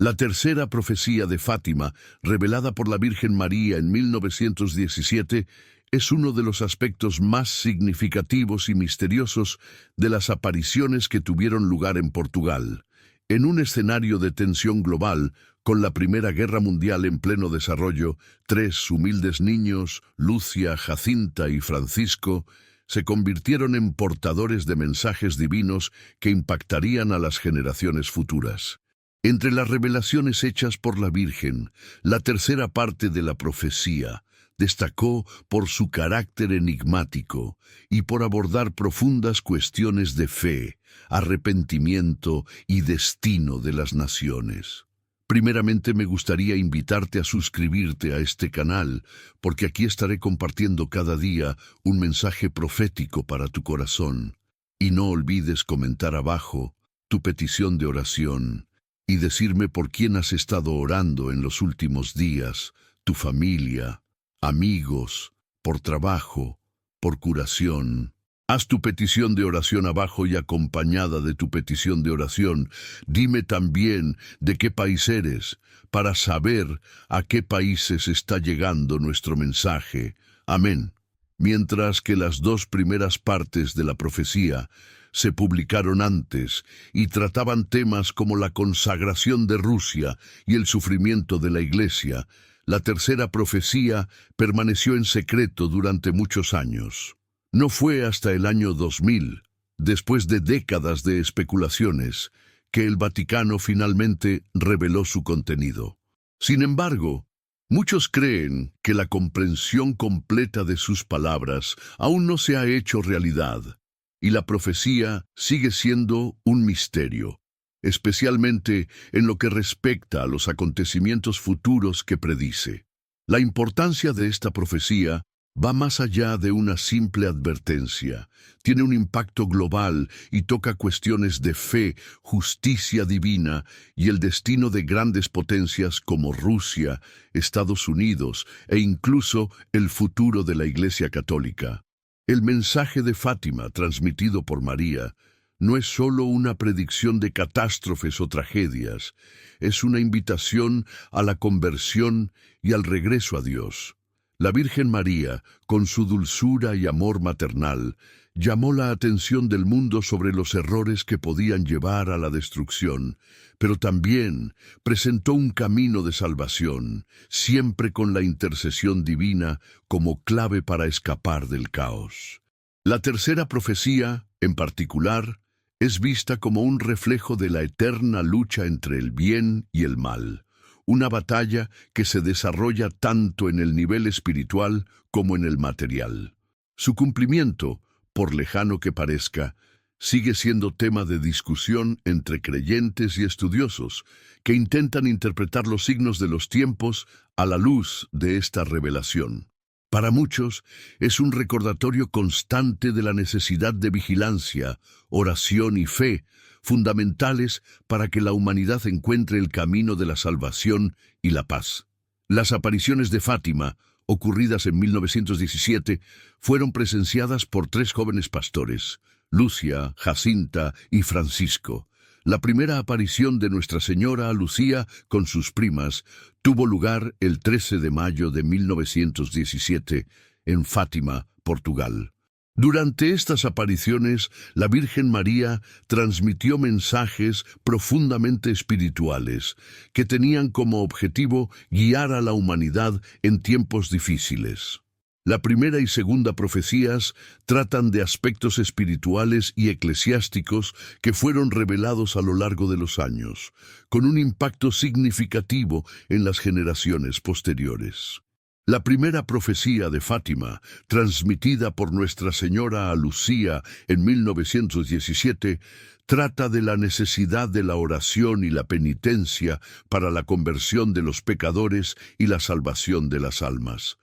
La tercera profecía de Fátima, revelada por la Virgen María en 1917, es uno de los aspectos más significativos y misteriosos de las apariciones que tuvieron lugar en Portugal. En un escenario de tensión global, con la Primera Guerra Mundial en pleno desarrollo, tres humildes niños, Lucia, Jacinta y Francisco, se convirtieron en portadores de mensajes divinos que impactarían a las generaciones futuras. Entre las revelaciones hechas por la Virgen, la tercera parte de la profecía destacó por su carácter enigmático y por abordar profundas cuestiones de fe, arrepentimiento y destino de las naciones. Primeramente me gustaría invitarte a suscribirte a este canal, porque aquí estaré compartiendo cada día un mensaje profético para tu corazón. Y no olvides comentar abajo tu petición de oración y decirme por quién has estado orando en los últimos días, tu familia, amigos, por trabajo, por curación. Haz tu petición de oración abajo y acompañada de tu petición de oración, dime también de qué país eres, para saber a qué países está llegando nuestro mensaje. Amén. Mientras que las dos primeras partes de la profecía se publicaron antes y trataban temas como la consagración de Rusia y el sufrimiento de la Iglesia, la tercera profecía permaneció en secreto durante muchos años. No fue hasta el año 2000, después de décadas de especulaciones, que el Vaticano finalmente reveló su contenido. Sin embargo, muchos creen que la comprensión completa de sus palabras aún no se ha hecho realidad, y la profecía sigue siendo un misterio, especialmente en lo que respecta a los acontecimientos futuros que predice. La importancia de esta profecía va más allá de una simple advertencia. Tiene un impacto global y toca cuestiones de fe, justicia divina y el destino de grandes potencias como Rusia, Estados Unidos e incluso el futuro de la Iglesia Católica. El mensaje de Fátima, transmitido por María, no es solo una predicción de catástrofes o tragedias, es una invitación a la conversión y al regreso a Dios. La Virgen María, con su dulzura y amor maternal, llamó la atención del mundo sobre los errores que podían llevar a la destrucción, pero también presentó un camino de salvación, siempre con la intercesión divina como clave para escapar del caos. La tercera profecía, en particular, es vista como un reflejo de la eterna lucha entre el bien y el mal. Una batalla que se desarrolla tanto en el nivel espiritual como en el material. Su cumplimiento, por lejano que parezca, sigue siendo tema de discusión entre creyentes y estudiosos que intentan interpretar los signos de los tiempos a la luz de esta revelación. Para muchos, es un recordatorio constante de la necesidad de vigilancia, oración y fe, fundamentales para que la humanidad encuentre el camino de la salvación y la paz. Las apariciones de Fátima, ocurridas en 1917, fueron presenciadas por tres jóvenes pastores, Lucia, Jacinta y Francisco. La primera aparición de Nuestra Señora a Lucía con sus primas tuvo lugar el 13 de mayo de 1917 en Fátima, Portugal. Durante estas apariciones, la Virgen María transmitió mensajes profundamente espirituales que tenían como objetivo guiar a la humanidad en tiempos difíciles. La primera y segunda profecías tratan de aspectos espirituales y eclesiásticos que fueron revelados a lo largo de los años, con un impacto significativo en las generaciones posteriores. La primera profecía de Fátima, transmitida por Nuestra Señora a Lucía en 1917, trata de la necesidad de la oración y la penitencia para la conversión de los pecadores y la salvación de las almas.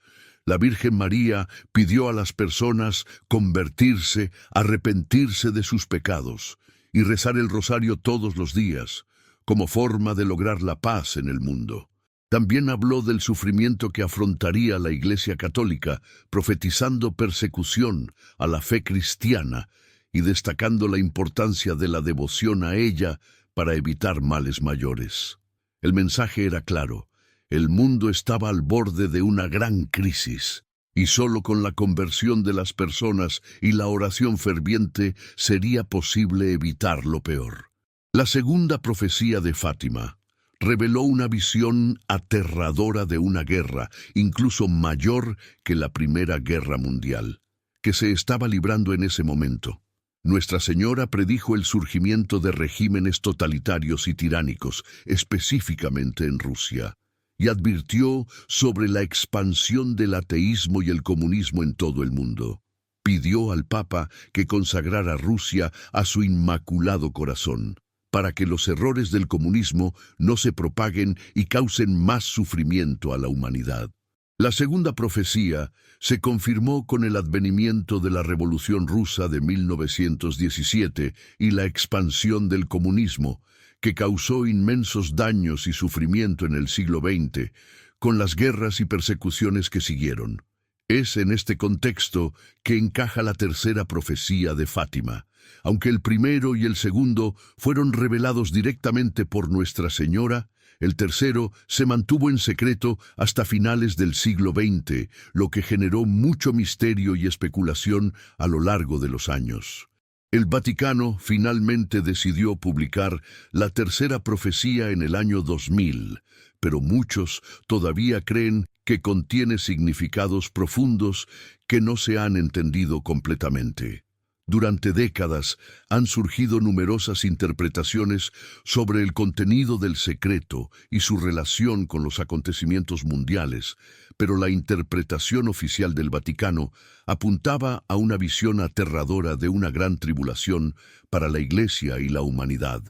La Virgen María pidió a las personas convertirse, arrepentirse de sus pecados y rezar el rosario todos los días, como forma de lograr la paz en el mundo. También habló del sufrimiento que afrontaría la Iglesia Católica, profetizando persecución a la fe cristiana y destacando la importancia de la devoción a ella para evitar males mayores. El mensaje era claro: el mundo estaba al borde de una gran crisis, y solo con la conversión de las personas y la oración ferviente sería posible evitar lo peor. La segunda profecía de Fátima reveló una visión aterradora de una guerra, incluso mayor que la Primera Guerra Mundial, que se estaba librando en ese momento. Nuestra Señora predijo el surgimiento de regímenes totalitarios y tiránicos, específicamente en Rusia, y advirtió sobre la expansión del ateísmo y el comunismo en todo el mundo. Pidió al Papa que consagrara Rusia a su inmaculado corazón, para que los errores del comunismo no se propaguen y causen más sufrimiento a la humanidad. La segunda profecía se confirmó con el advenimiento de la Revolución Rusa de 1917 y la expansión del comunismo, que causó inmensos daños y sufrimiento en el siglo XX, con las guerras y persecuciones que siguieron. Es en este contexto que encaja la tercera profecía de Fátima. Aunque el primero y el segundo fueron revelados directamente por Nuestra Señora, el tercero se mantuvo en secreto hasta finales del siglo XX, lo que generó mucho misterio y especulación a lo largo de los años. El Vaticano finalmente decidió publicar la tercera profecía en el año 2000, pero muchos todavía creen que contiene significados profundos que no se han entendido completamente. Durante décadas han surgido numerosas interpretaciones sobre el contenido del secreto y su relación con los acontecimientos mundiales, pero la interpretación oficial del Vaticano apuntaba a una visión aterradora de una gran tribulación para la Iglesia y la humanidad.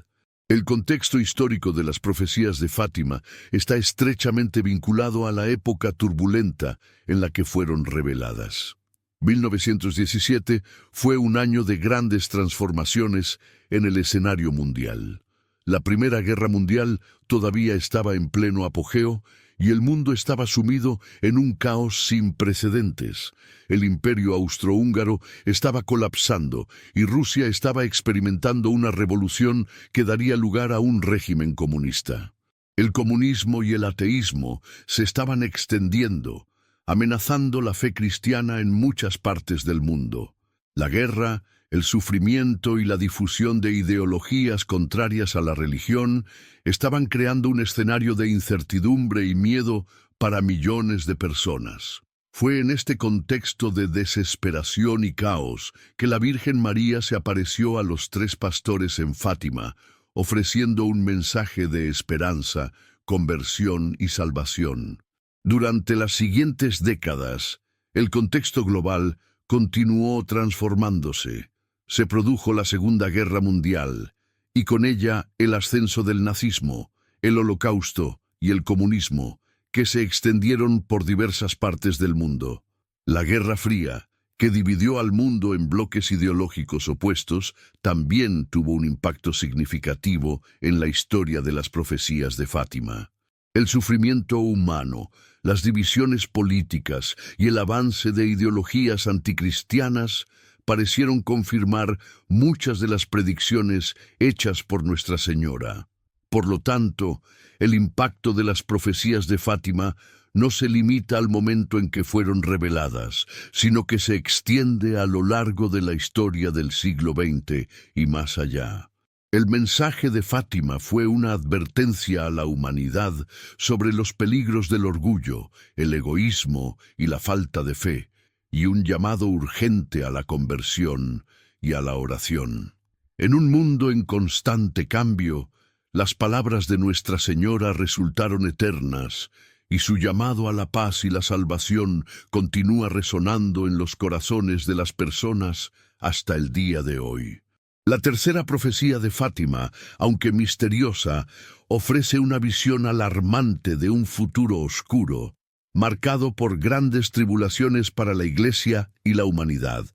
El contexto histórico de las profecías de Fátima está estrechamente vinculado a la época turbulenta en la que fueron reveladas. 1917 fue un año de grandes transformaciones en el escenario mundial. La Primera Guerra Mundial todavía estaba en pleno apogeo y el mundo estaba sumido en un caos sin precedentes. El Imperio Austrohúngaro estaba colapsando y Rusia estaba experimentando una revolución que daría lugar a un régimen comunista. El comunismo y el ateísmo se estaban extendiendo, amenazando la fe cristiana en muchas partes del mundo. La guerra, el sufrimiento y la difusión de ideologías contrarias a la religión estaban creando un escenario de incertidumbre y miedo para millones de personas. Fue en este contexto de desesperación y caos que la Virgen María se apareció a los 3 pastores en Fátima, ofreciendo un mensaje de esperanza, conversión y salvación. Durante las siguientes décadas, el contexto global continuó transformándose. Se produjo la Segunda Guerra Mundial, y con ella el ascenso del nazismo, el Holocausto y el comunismo, que se extendieron por diversas partes del mundo. La Guerra Fría, que dividió al mundo en bloques ideológicos opuestos, también tuvo un impacto significativo en la historia de las profecías de Fátima. El sufrimiento humano, las divisiones políticas y el avance de ideologías anticristianas parecieron confirmar muchas de las predicciones hechas por Nuestra Señora. Por lo tanto, el impacto de las profecías de Fátima no se limita al momento en que fueron reveladas, sino que se extiende a lo largo de la historia del siglo XX y más allá. El mensaje de Fátima fue una advertencia a la humanidad sobre los peligros del orgullo, el egoísmo y la falta de fe, y un llamado urgente a la conversión y a la oración. En un mundo en constante cambio, las palabras de Nuestra Señora resultaron eternas, y su llamado a la paz y la salvación continúa resonando en los corazones de las personas hasta el día de hoy. La tercera profecía de Fátima, aunque misteriosa, ofrece una visión alarmante de un futuro oscuro, marcado por grandes tribulaciones para la Iglesia y la humanidad.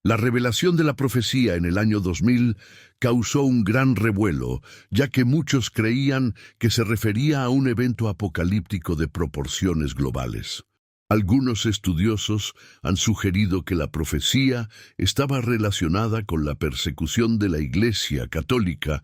La revelación de la profecía en el año 2000 causó un gran revuelo, ya que muchos creían que se refería a un evento apocalíptico de proporciones globales. Algunos estudiosos han sugerido que la profecía estaba relacionada con la persecución de la Iglesia católica,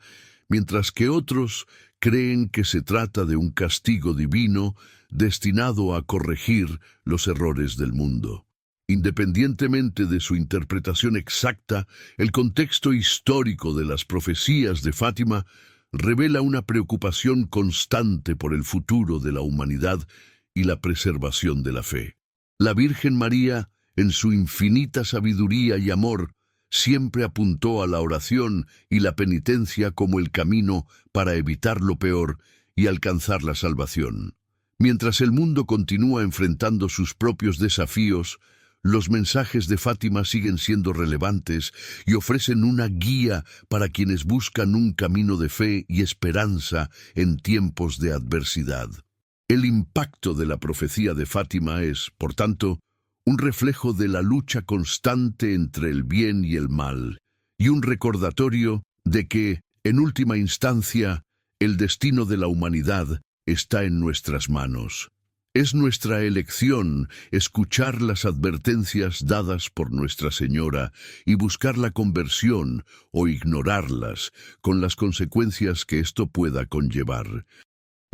mientras que otros creen que se trata de un castigo divino destinado a corregir los errores del mundo. Independientemente de su interpretación exacta, el contexto histórico de las profecías de Fátima revela una preocupación constante por el futuro de la humanidad y la preservación de la fe. La Virgen María, en su infinita sabiduría y amor, siempre apuntó a la oración y la penitencia como el camino para evitar lo peor y alcanzar la salvación. Mientras el mundo continúa enfrentando sus propios desafíos, los mensajes de Fátima siguen siendo relevantes y ofrecen una guía para quienes buscan un camino de fe y esperanza en tiempos de adversidad. El impacto de la profecía de Fátima es, por tanto, un reflejo de la lucha constante entre el bien y el mal, y un recordatorio de que, en última instancia, el destino de la humanidad está en nuestras manos. Es nuestra elección escuchar las advertencias dadas por Nuestra Señora y buscar la conversión o ignorarlas, con las consecuencias que esto pueda conllevar.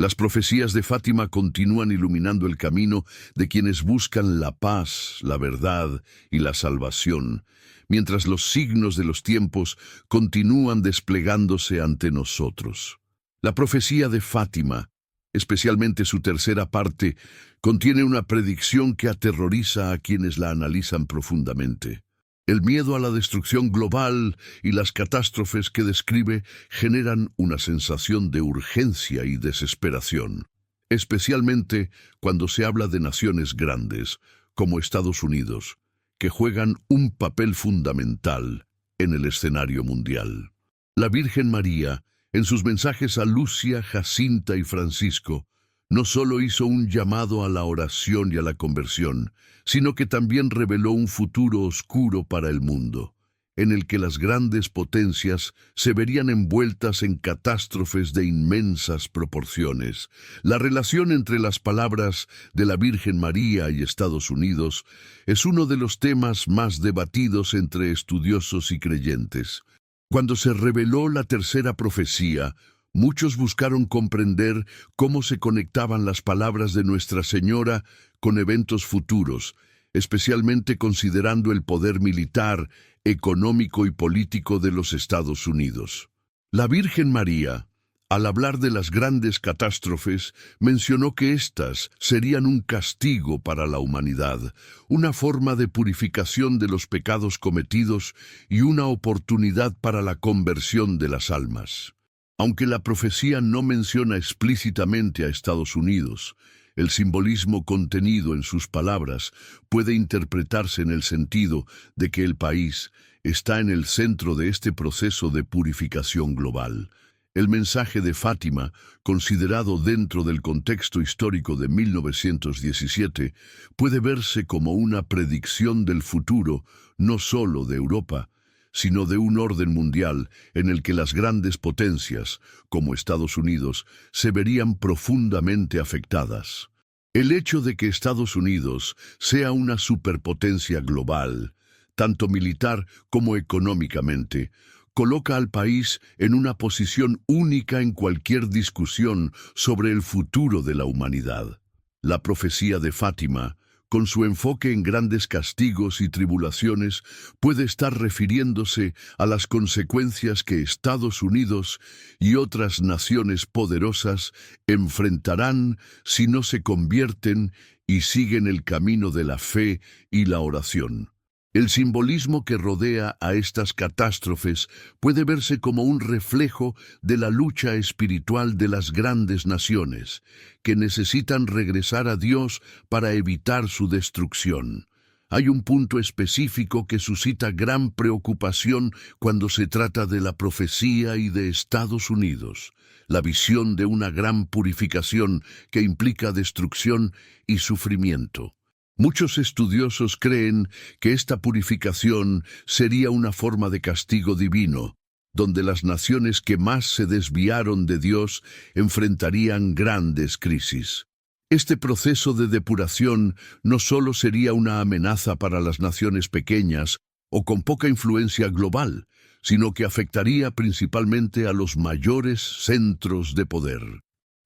Las profecías de Fátima continúan iluminando el camino de quienes buscan la paz, la verdad y la salvación, mientras los signos de los tiempos continúan desplegándose ante nosotros. La profecía de Fátima, especialmente su tercera parte, contiene una predicción que aterroriza a quienes la analizan profundamente. El miedo a la destrucción global y las catástrofes que describe generan una sensación de urgencia y desesperación, especialmente cuando se habla de naciones grandes, como Estados Unidos, que juegan un papel fundamental en el escenario mundial. La Virgen María, en sus mensajes a Lucia, Jacinta y Francisco, no solo hizo un llamado a la oración y a la conversión, sino que también reveló un futuro oscuro para el mundo, en el que las grandes potencias se verían envueltas en catástrofes de inmensas proporciones. La relación entre las palabras de la Virgen María y Estados Unidos es uno de los temas más debatidos entre estudiosos y creyentes. Cuando se reveló la tercera profecía, muchos buscaron comprender cómo se conectaban las palabras de Nuestra Señora con eventos futuros, especialmente considerando el poder militar, económico y político de los Estados Unidos. La Virgen María, al hablar de las grandes catástrofes, mencionó que éstas serían un castigo para la humanidad, una forma de purificación de los pecados cometidos y una oportunidad para la conversión de las almas. Aunque la profecía no menciona explícitamente a Estados Unidos, el simbolismo contenido en sus palabras puede interpretarse en el sentido de que el país está en el centro de este proceso de purificación global. El mensaje de Fátima, considerado dentro del contexto histórico de 1917, puede verse como una predicción del futuro no solo de Europa, sino de un orden mundial en el que las grandes potencias, como Estados Unidos, se verían profundamente afectadas. El hecho de que Estados Unidos sea una superpotencia global, tanto militar como económicamente, coloca al país en una posición única en cualquier discusión sobre el futuro de la humanidad. La profecía de Fátima, con su enfoque en grandes castigos y tribulaciones, puede estar refiriéndose a las consecuencias que Estados Unidos y otras naciones poderosas enfrentarán si no se convierten y siguen el camino de la fe y la oración. El simbolismo que rodea a estas catástrofes puede verse como un reflejo de la lucha espiritual de las grandes naciones, que necesitan regresar a Dios para evitar su destrucción. Hay un punto específico que suscita gran preocupación cuando se trata de la profecía y de Estados Unidos, la visión de una gran purificación que implica destrucción y sufrimiento. Muchos estudiosos creen que esta purificación sería una forma de castigo divino, donde las naciones que más se desviaron de Dios enfrentarían grandes crisis. Este proceso de depuración no solo sería una amenaza para las naciones pequeñas o con poca influencia global, sino que afectaría principalmente a los mayores centros de poder.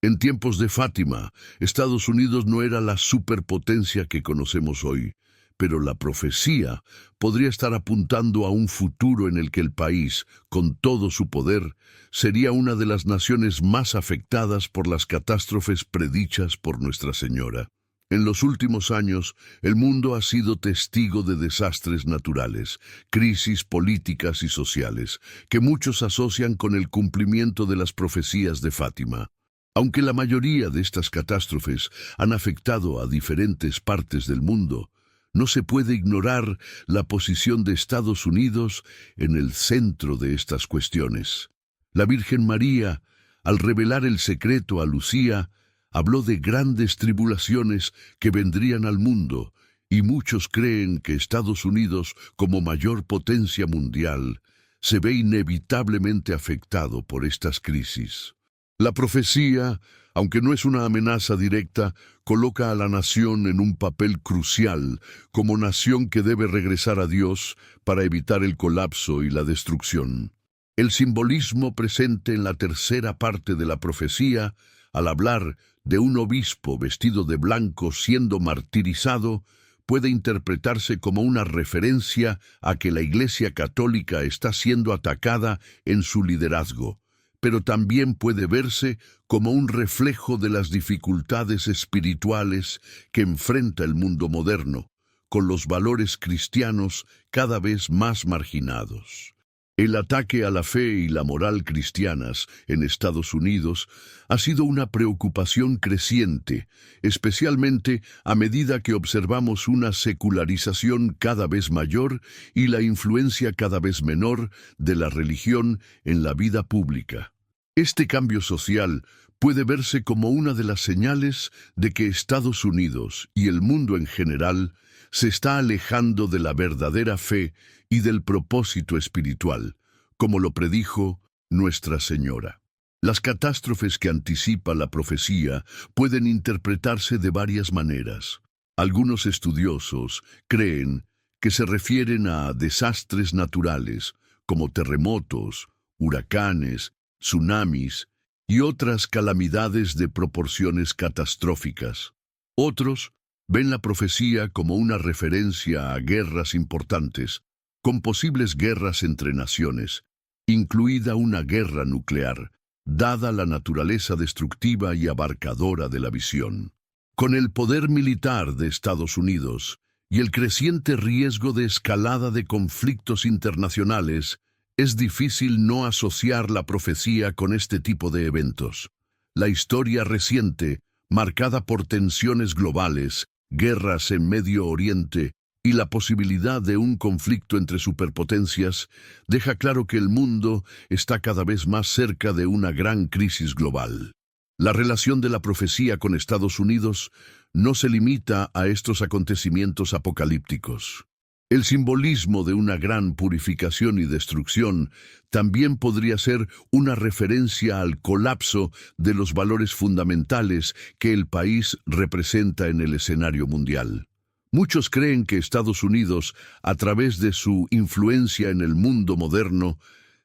En tiempos de Fátima, Estados Unidos no era la superpotencia que conocemos hoy, pero la profecía podría estar apuntando a un futuro en el que el país, con todo su poder, sería una de las naciones más afectadas por las catástrofes predichas por Nuestra Señora. En los últimos años, el mundo ha sido testigo de desastres naturales, crisis políticas y sociales, que muchos asocian con el cumplimiento de las profecías de Fátima. Aunque la mayoría de estas catástrofes han afectado a diferentes partes del mundo, no se puede ignorar la posición de Estados Unidos en el centro de estas cuestiones. La Virgen María, al revelar el secreto a Lucía, habló de grandes tribulaciones que vendrían al mundo, y muchos creen que Estados Unidos, como mayor potencia mundial, se ve inevitablemente afectado por estas crisis. La profecía, aunque no es una amenaza directa, coloca a la nación en un papel crucial como nación que debe regresar a Dios para evitar el colapso y la destrucción. El simbolismo presente en la tercera parte de la profecía, al hablar de un obispo vestido de blanco siendo martirizado, puede interpretarse como una referencia a que la Iglesia Católica está siendo atacada en su liderazgo, pero también puede verse como un reflejo de las dificultades espirituales que enfrenta el mundo moderno, con los valores cristianos cada vez más marginados. El ataque a la fe y la moral cristianas en Estados Unidos ha sido una preocupación creciente, especialmente a medida que observamos una secularización cada vez mayor y la influencia cada vez menor de la religión en la vida pública. Este cambio social puede verse como una de las señales de que Estados Unidos y el mundo en general se está alejando de la verdadera fe y del propósito espiritual, como lo predijo Nuestra Señora. Las catástrofes que anticipa la profecía pueden interpretarse de varias maneras. Algunos estudiosos creen que se refieren a desastres naturales, como terremotos, huracanes, tsunamis y otras calamidades de proporciones catastróficas. Otros ven la profecía como una referencia a guerras importantes, con posibles guerras entre naciones, incluida una guerra nuclear, dada la naturaleza destructiva y abarcadora de la visión. Con el poder militar de Estados Unidos y el creciente riesgo de escalada de conflictos internacionales, es difícil no asociar la profecía con este tipo de eventos. La historia reciente, marcada por tensiones globales, guerras en Medio Oriente y la posibilidad de un conflicto entre superpotencias, deja claro que el mundo está cada vez más cerca de una gran crisis global. La relación de la profecía con Estados Unidos no se limita a estos acontecimientos apocalípticos. El simbolismo de una gran purificación y destrucción también podría ser una referencia al colapso de los valores fundamentales que el país representa en el escenario mundial. Muchos creen que Estados Unidos, a través de su influencia en el mundo moderno,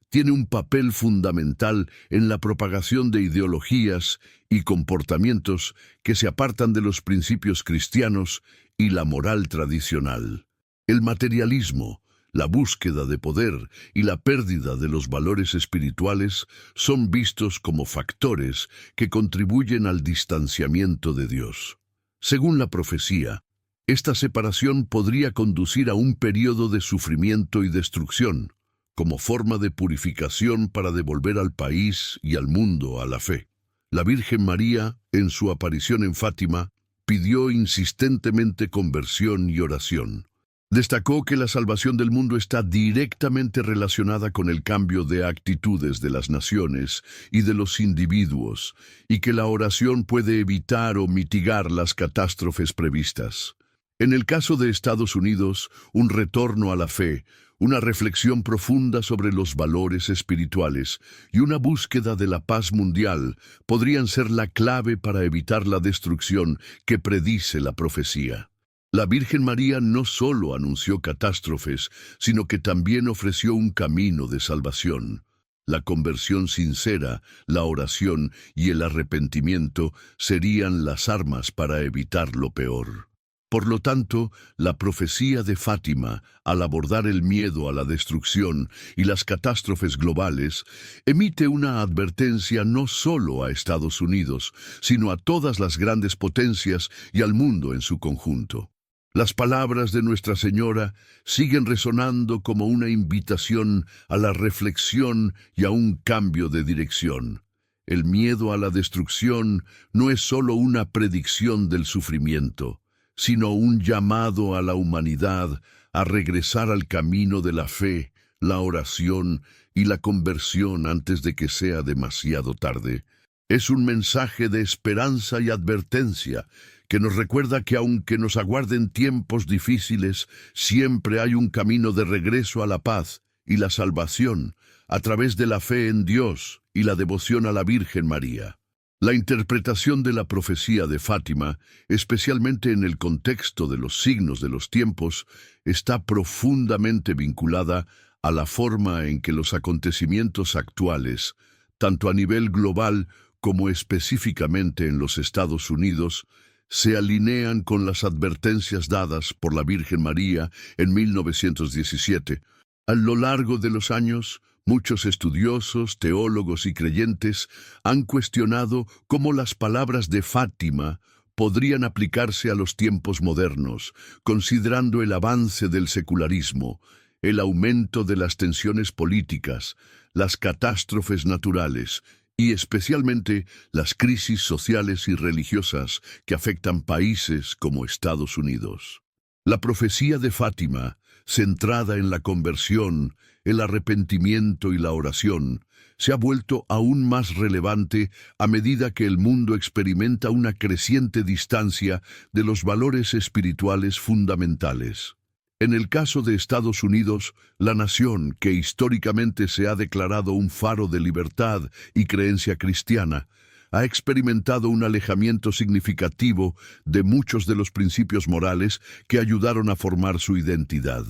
tiene un papel fundamental en la propagación de ideologías y comportamientos que se apartan de los principios cristianos y la moral tradicional. El materialismo, la búsqueda de poder y la pérdida de los valores espirituales son vistos como factores que contribuyen al distanciamiento de Dios. Según la profecía, esta separación podría conducir a un periodo de sufrimiento y destrucción, como forma de purificación para devolver al país y al mundo a la fe. La Virgen María, en su aparición en Fátima, pidió insistentemente conversión y oración. Destacó que la salvación del mundo está directamente relacionada con el cambio de actitudes de las naciones y de los individuos, y que la oración puede evitar o mitigar las catástrofes previstas. En el caso de Estados Unidos, un retorno a la fe, una reflexión profunda sobre los valores espirituales y una búsqueda de la paz mundial podrían ser la clave para evitar la destrucción que predice la profecía. La Virgen María no solo anunció catástrofes, sino que también ofreció un camino de salvación. La conversión sincera, la oración y el arrepentimiento serían las armas para evitar lo peor. Por lo tanto, la profecía de Fátima, al abordar el miedo a la destrucción y las catástrofes globales, emite una advertencia no solo a Estados Unidos, sino a todas las grandes potencias y al mundo en su conjunto. Las palabras de Nuestra Señora siguen resonando como una invitación a la reflexión y a un cambio de dirección. El miedo a la destrucción no es solo una predicción del sufrimiento, sino un llamado a la humanidad a regresar al camino de la fe, la oración y la conversión antes de que sea demasiado tarde. Es un mensaje de esperanza y advertencia que nos recuerda que aunque nos aguarden tiempos difíciles, siempre hay un camino de regreso a la paz y la salvación a través de la fe en Dios y la devoción a la Virgen María. La interpretación de la profecía de Fátima, especialmente en el contexto de los signos de los tiempos, está profundamente vinculada a la forma en que los acontecimientos actuales, tanto a nivel global como específicamente en los Estados Unidos, se alinean con las advertencias dadas por la Virgen María en 1917. A lo largo de los años, muchos estudiosos, teólogos y creyentes han cuestionado cómo las palabras de Fátima podrían aplicarse a los tiempos modernos, considerando el avance del secularismo, el aumento de las tensiones políticas, las catástrofes naturales y especialmente las crisis sociales y religiosas que afectan países como Estados Unidos. La profecía de Fátima, centrada en la conversión, el arrepentimiento y la oración, se ha vuelto aún más relevante a medida que el mundo experimenta una creciente distancia de los valores espirituales fundamentales. En el caso de Estados Unidos, la nación, que históricamente se ha declarado un faro de libertad y creencia cristiana, ha experimentado un alejamiento significativo de muchos de los principios morales que ayudaron a formar su identidad.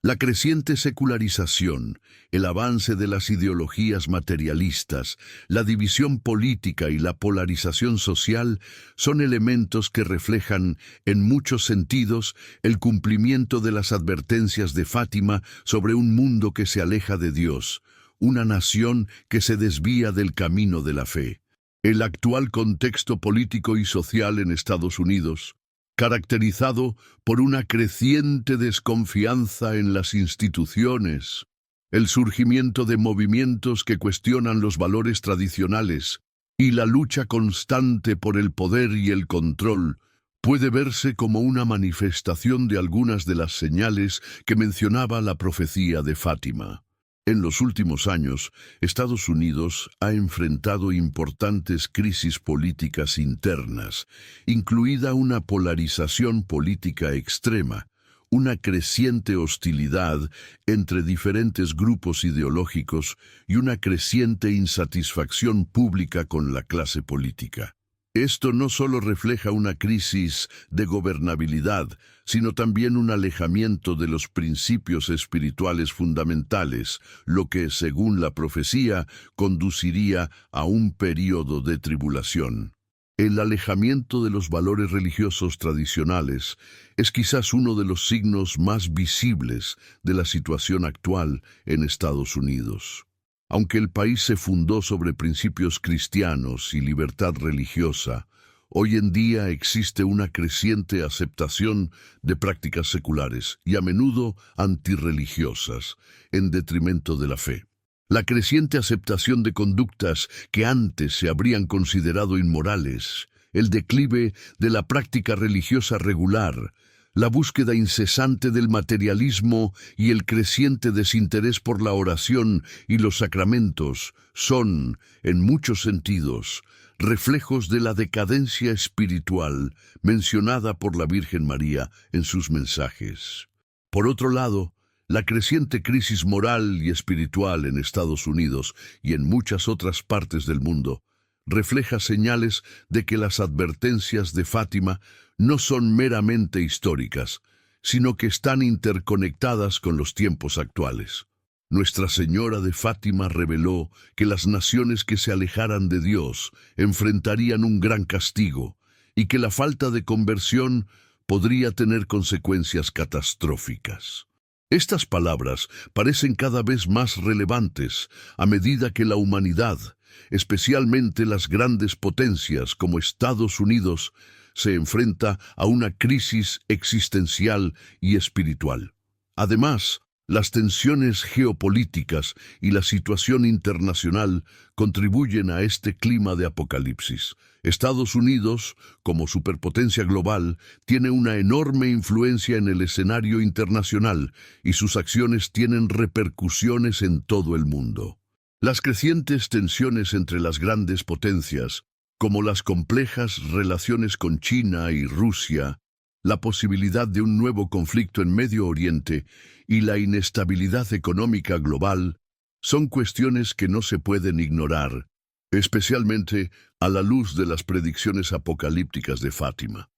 La creciente secularización, el avance de las ideologías materialistas, la división política y la polarización social son elementos que reflejan, en muchos sentidos, el cumplimiento de las advertencias de Fátima sobre un mundo que se aleja de Dios, una nación que se desvía del camino de la fe. El actual contexto político y social en Estados Unidos, caracterizado por una creciente desconfianza en las instituciones, el surgimiento de movimientos que cuestionan los valores tradicionales y la lucha constante por el poder y el control, puede verse como una manifestación de algunas de las señales que mencionaba la profecía de Fátima. En los últimos años, Estados Unidos ha enfrentado importantes crisis políticas internas, incluida una polarización política extrema, una creciente hostilidad entre diferentes grupos ideológicos y una creciente insatisfacción pública con la clase política. Esto no solo refleja una crisis de gobernabilidad, sino también un alejamiento de los principios espirituales fundamentales, lo que, según la profecía, conduciría a un período de tribulación. El alejamiento de los valores religiosos tradicionales es quizás uno de los signos más visibles de la situación actual en Estados Unidos. Aunque el país se fundó sobre principios cristianos y libertad religiosa, hoy en día existe una creciente aceptación de prácticas seculares y a menudo antirreligiosas, en detrimento de la fe. La creciente aceptación de conductas que antes se habrían considerado inmorales, el declive de la práctica religiosa regular, la búsqueda incesante del materialismo y el creciente desinterés por la oración y los sacramentos son, en muchos sentidos, reflejos de la decadencia espiritual mencionada por la Virgen María en sus mensajes. Por otro lado, la creciente crisis moral y espiritual en Estados Unidos y en muchas otras partes del mundo refleja señales de que las advertencias de Fátima no son meramente históricas, sino que están interconectadas con los tiempos actuales. Nuestra Señora de Fátima reveló que las naciones que se alejaran de Dios enfrentarían un gran castigo y que la falta de conversión podría tener consecuencias catastróficas. Estas palabras parecen cada vez más relevantes a medida que la humanidad, especialmente las grandes potencias como Estados Unidos, se enfrenta a una crisis existencial y espiritual. Además, las tensiones geopolíticas y la situación internacional contribuyen a este clima de apocalipsis. Estados Unidos, como superpotencia global, tiene una enorme influencia en el escenario internacional y sus acciones tienen repercusiones en todo el mundo. Las crecientes tensiones entre las grandes potencias, como las complejas relaciones con China y Rusia, la posibilidad de un nuevo conflicto en Medio Oriente y la inestabilidad económica global, son cuestiones que no se pueden ignorar, especialmente a la luz de las predicciones apocalípticas de Fátima.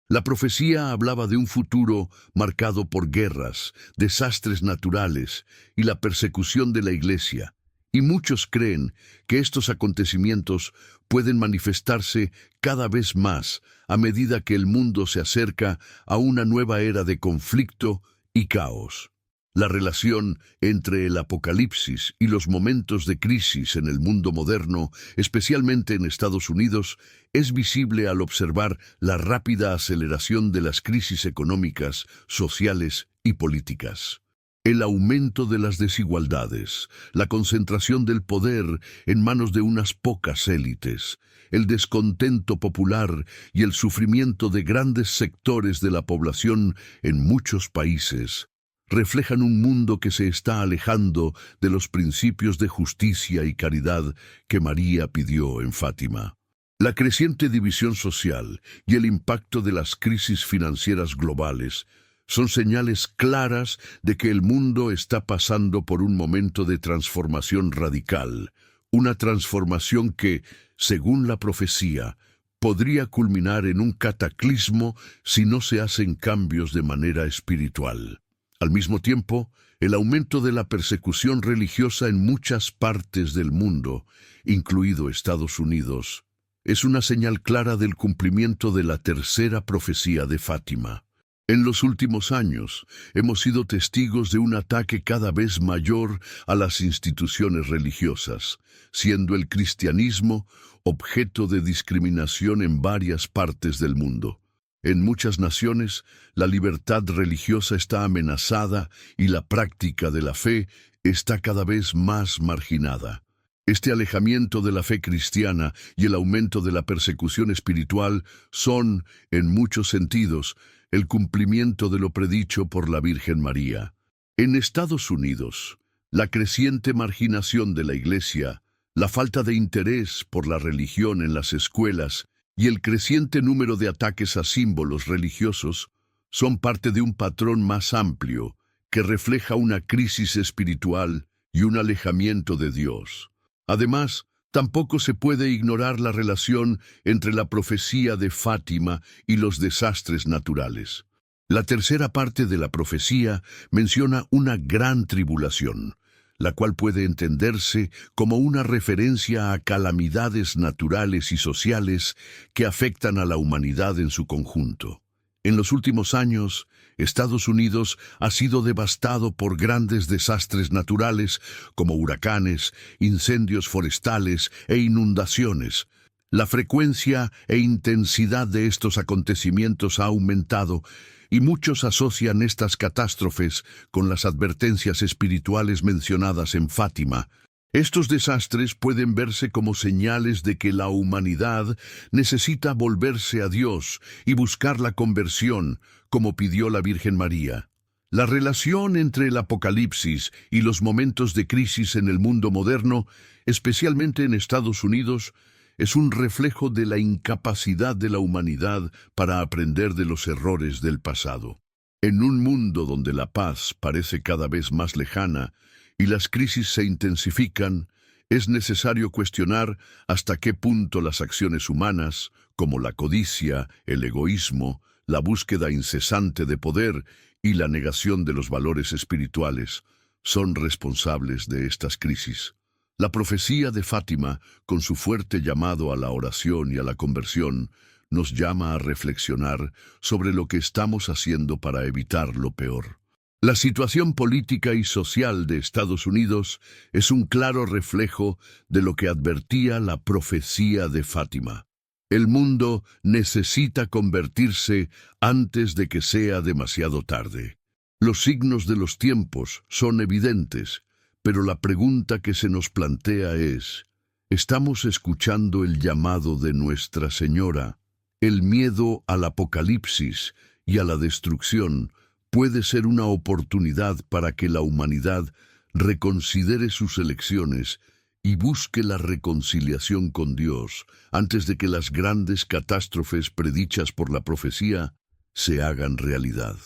La profecía hablaba de un futuro marcado por guerras, desastres naturales y la persecución de la Iglesia, y muchos creen que estos acontecimientos pueden manifestarse cada vez más a medida que el mundo se acerca a una nueva era de conflicto y caos. La relación entre el apocalipsis y los momentos de crisis en el mundo moderno, especialmente en Estados Unidos, es visible al observar la rápida aceleración de las crisis económicas, sociales y políticas. El aumento de las desigualdades, la concentración del poder en manos de unas pocas élites, el descontento popular y el sufrimiento de grandes sectores de la población en muchos países, reflejan un mundo que se está alejando de los principios de justicia y caridad que María pidió en Fátima. La creciente división social y el impacto de las crisis financieras globales son señales claras de que el mundo está pasando por un momento de transformación radical, una transformación que, según la profecía, podría culminar en un cataclismo si no se hacen cambios de manera espiritual. Al mismo tiempo, el aumento de la persecución religiosa en muchas partes del mundo, incluido Estados Unidos, es una señal clara del cumplimiento de la tercera profecía de Fátima. En los últimos años, hemos sido testigos de un ataque cada vez mayor a las instituciones religiosas, siendo el cristianismo objeto de discriminación en varias partes del mundo. En muchas naciones, la libertad religiosa está amenazada y la práctica de la fe está cada vez más marginada. Este alejamiento de la fe cristiana y el aumento de la persecución espiritual son, en muchos sentidos, el cumplimiento de lo predicho por la Virgen María. En Estados Unidos, la creciente marginación de la Iglesia, la falta de interés por la religión en las escuelas y el creciente número de ataques a símbolos religiosos son parte de un patrón más amplio que refleja una crisis espiritual y un alejamiento de Dios. Además, tampoco se puede ignorar la relación entre la profecía de Fátima y los desastres naturales. La tercera parte de la profecía menciona una gran tribulación, la cual puede entenderse como una referencia a calamidades naturales y sociales que afectan a la humanidad en su conjunto. En los últimos años, Estados Unidos ha sido devastado por grandes desastres naturales como huracanes, incendios forestales e inundaciones. La frecuencia e intensidad de estos acontecimientos ha aumentado y muchos asocian estas catástrofes con las advertencias espirituales mencionadas en Fátima. Estos desastres pueden verse como señales de que la humanidad necesita volverse a Dios y buscar la conversión, como pidió la Virgen María. La relación entre el Apocalipsis y los momentos de crisis en el mundo moderno, especialmente en Estados Unidos, es un reflejo de la incapacidad de la humanidad para aprender de los errores del pasado. En un mundo donde la paz parece cada vez más lejana y las crisis se intensifican, Es necesario cuestionar hasta qué punto las acciones humanas, como la codicia, el egoísmo, la búsqueda incesante de poder y la negación de los valores espirituales, son responsables de estas crisis. La profecía de Fátima, con su fuerte llamado a la oración y a la conversión, nos llama a reflexionar sobre lo que estamos haciendo para evitar lo peor. La situación política y social de Estados Unidos es un claro reflejo de lo que advertía la profecía de Fátima. El mundo necesita convertirse antes de que sea demasiado tarde. Los signos de los tiempos son evidentes, pero la pregunta que se nos plantea es: ¿estamos escuchando el llamado de Nuestra Señora? El miedo al apocalipsis y a la destrucción puede ser una oportunidad para que la humanidad reconsidere sus elecciones y busque la reconciliación con Dios antes de que las grandes catástrofes predichas por la profecía se hagan realidad.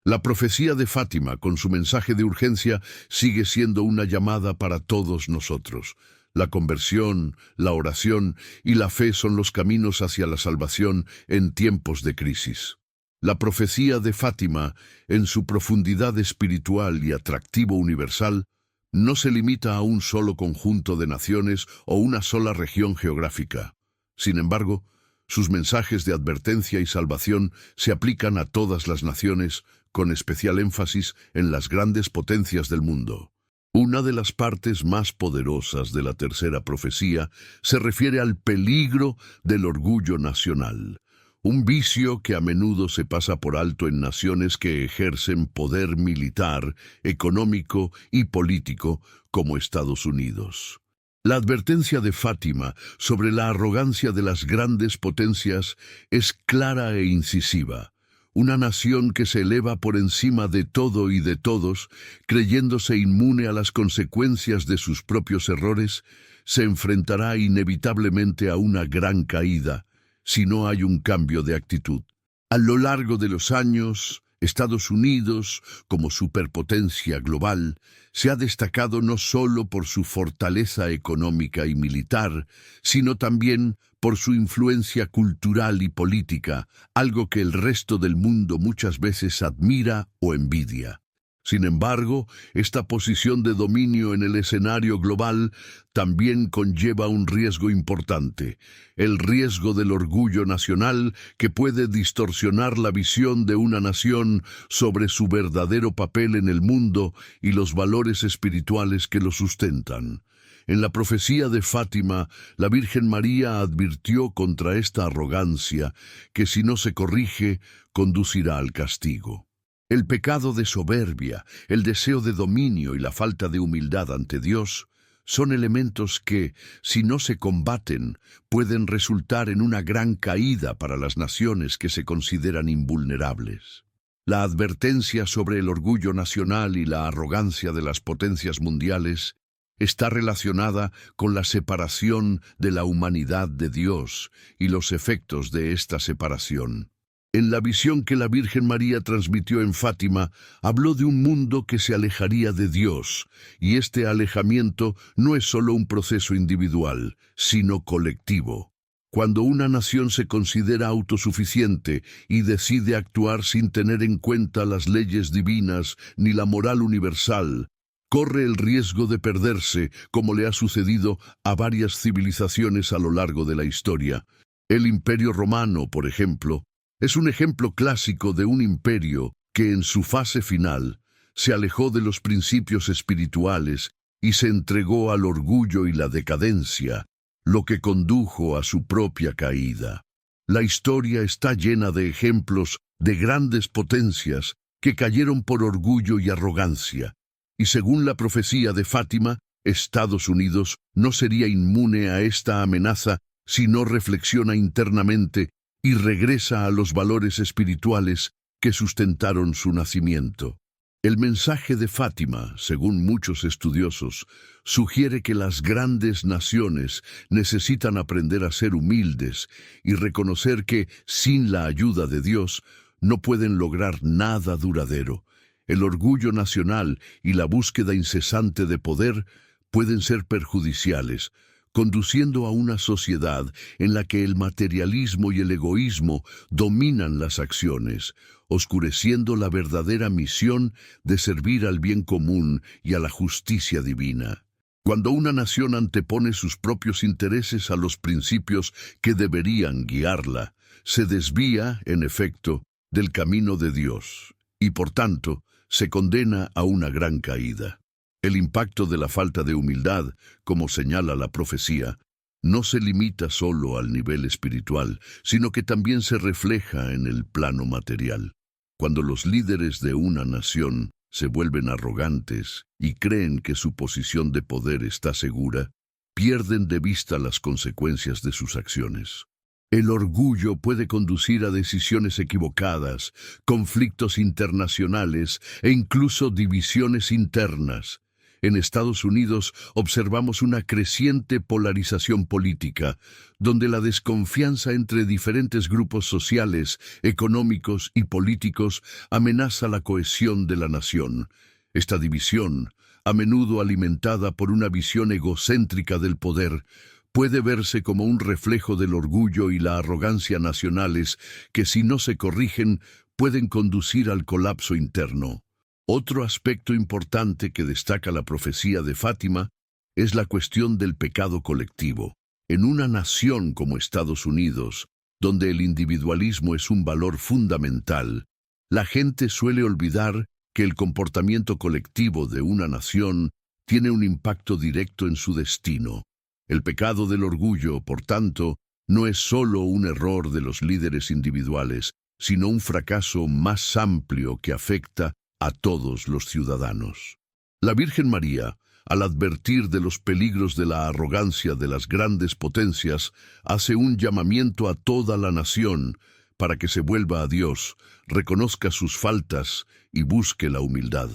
La profecía de Fátima, con su mensaje de urgencia, sigue siendo una llamada para todos nosotros. La conversión, la oración y la fe son los caminos hacia la salvación en tiempos de crisis. La profecía de Fátima, en su profundidad espiritual y atractivo universal, no se limita a un solo conjunto de naciones o una sola región geográfica. Sin embargo, sus mensajes de advertencia y salvación se aplican a todas las naciones, con especial énfasis en las grandes potencias del mundo. Una de las partes más poderosas de la tercera profecía se refiere al peligro del orgullo nacional, un vicio que a menudo se pasa por alto en naciones que ejercen poder militar, económico y político como Estados Unidos. La advertencia de Fátima sobre la arrogancia de las grandes potencias es clara e incisiva. Una nación que se eleva por encima de todo y de todos, creyéndose inmune a las consecuencias de sus propios errores, se enfrentará inevitablemente a una gran caída si no hay un cambio de actitud. A lo largo de los años, Estados Unidos, como superpotencia global, se ha destacado no solo por su fortaleza económica y militar, sino también por su influencia cultural y política, algo que el resto del mundo muchas veces admira o envidia. Sin embargo, esta posición de dominio en el escenario global también conlleva un riesgo importante, el riesgo del orgullo nacional que puede distorsionar la visión de una nación sobre su verdadero papel en el mundo y los valores espirituales que lo sustentan. En la profecía de Fátima, la Virgen María advirtió contra esta arrogancia que, si no se corrige, conducirá al castigo. El pecado de soberbia, el deseo de dominio y la falta de humildad ante Dios son elementos que, si no se combaten, pueden resultar en una gran caída para las naciones que se consideran invulnerables. La advertencia sobre el orgullo nacional y la arrogancia de las potencias mundiales está relacionada con la separación de la humanidad de Dios y los efectos de esta separación. En la visión que la Virgen María transmitió en Fátima, habló de un mundo que se alejaría de Dios, y este alejamiento no es solo un proceso individual, sino colectivo. Cuando una nación se considera autosuficiente y decide actuar sin tener en cuenta las leyes divinas ni la moral universal, corre el riesgo de perderse, como le ha sucedido a varias civilizaciones a lo largo de la historia. El Imperio Romano, por ejemplo, es un ejemplo clásico de un imperio que en su fase final se alejó de los principios espirituales y se entregó al orgullo y la decadencia, lo que condujo a su propia caída. La historia está llena de ejemplos de grandes potencias que cayeron por orgullo y arrogancia, y según la profecía de Fátima, Estados Unidos no sería inmune a esta amenaza si no reflexiona internamente y regresa a los valores espirituales que sustentaron su nacimiento. El mensaje de Fátima, según muchos estudiosos, sugiere que las grandes naciones necesitan aprender a ser humildes y reconocer que, sin la ayuda de Dios, no pueden lograr nada duradero. El orgullo nacional y la búsqueda incesante de poder pueden ser perjudiciales, conduciendo a una sociedad en la que el materialismo y el egoísmo dominan las acciones, oscureciendo la verdadera misión de servir al bien común y a la justicia divina. Cuando una nación antepone sus propios intereses a los principios que deberían guiarla, se desvía, en efecto, del camino de Dios y, por tanto, se condena a una gran caída. El impacto de la falta de humildad, como señala la profecía, no se limita solo al nivel espiritual, sino que también se refleja en el plano material. Cuando los líderes de una nación se vuelven arrogantes y creen que su posición de poder está segura, pierden de vista las consecuencias de sus acciones. El orgullo puede conducir a decisiones equivocadas, conflictos internacionales e incluso divisiones internas. En Estados Unidos observamos una creciente polarización política, donde la desconfianza entre diferentes grupos sociales, económicos y políticos amenaza la cohesión de la nación. Esta división, a menudo alimentada por una visión egocéntrica del poder, puede verse como un reflejo del orgullo y la arrogancia nacionales que, si no se corrigen, pueden conducir al colapso interno. Otro aspecto importante que destaca la profecía de Fátima es la cuestión del pecado colectivo. En una nación como Estados Unidos, donde el individualismo es un valor fundamental, la gente suele olvidar que el comportamiento colectivo de una nación tiene un impacto directo en su destino. El pecado del orgullo, por tanto, no es solo un error de los líderes individuales, sino un fracaso más amplio que afecta a todos los ciudadanos. La Virgen María, al advertir de los peligros de la arrogancia de las grandes potencias, hace un llamamiento a toda la nación para que se vuelva a Dios, reconozca sus faltas y busque la humildad.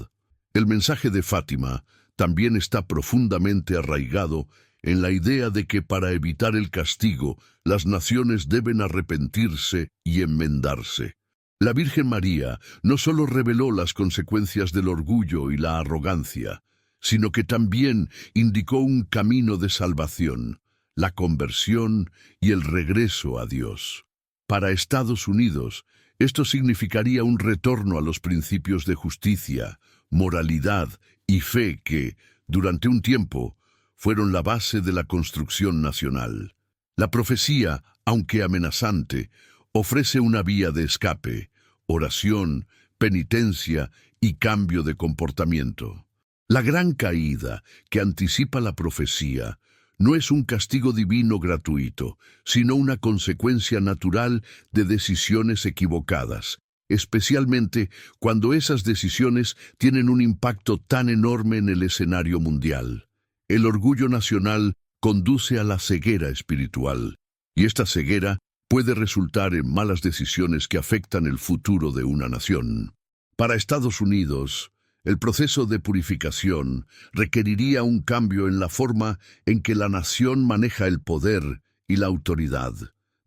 El mensaje de Fátima también está profundamente arraigado en la idea de que para evitar el castigo, las naciones deben arrepentirse y enmendarse. La Virgen María no solo reveló las consecuencias del orgullo y la arrogancia, sino que también indicó un camino de salvación, la conversión y el regreso a Dios. Para Estados Unidos, esto significaría un retorno a los principios de justicia, moralidad y fe que, durante un tiempo, fueron la base de la construcción nacional. La profecía, aunque amenazante, ofrece una vía de escape, oración, penitencia y cambio de comportamiento. La gran caída que anticipa la profecía no es un castigo divino gratuito, sino una consecuencia natural de decisiones equivocadas, especialmente cuando esas decisiones tienen un impacto tan enorme en el escenario mundial. El orgullo nacional conduce a la ceguera espiritual, y esta ceguera puede resultar en malas decisiones que afectan el futuro de una nación. Para Estados Unidos, el proceso de purificación requeriría un cambio en la forma en que la nación maneja el poder y la autoridad,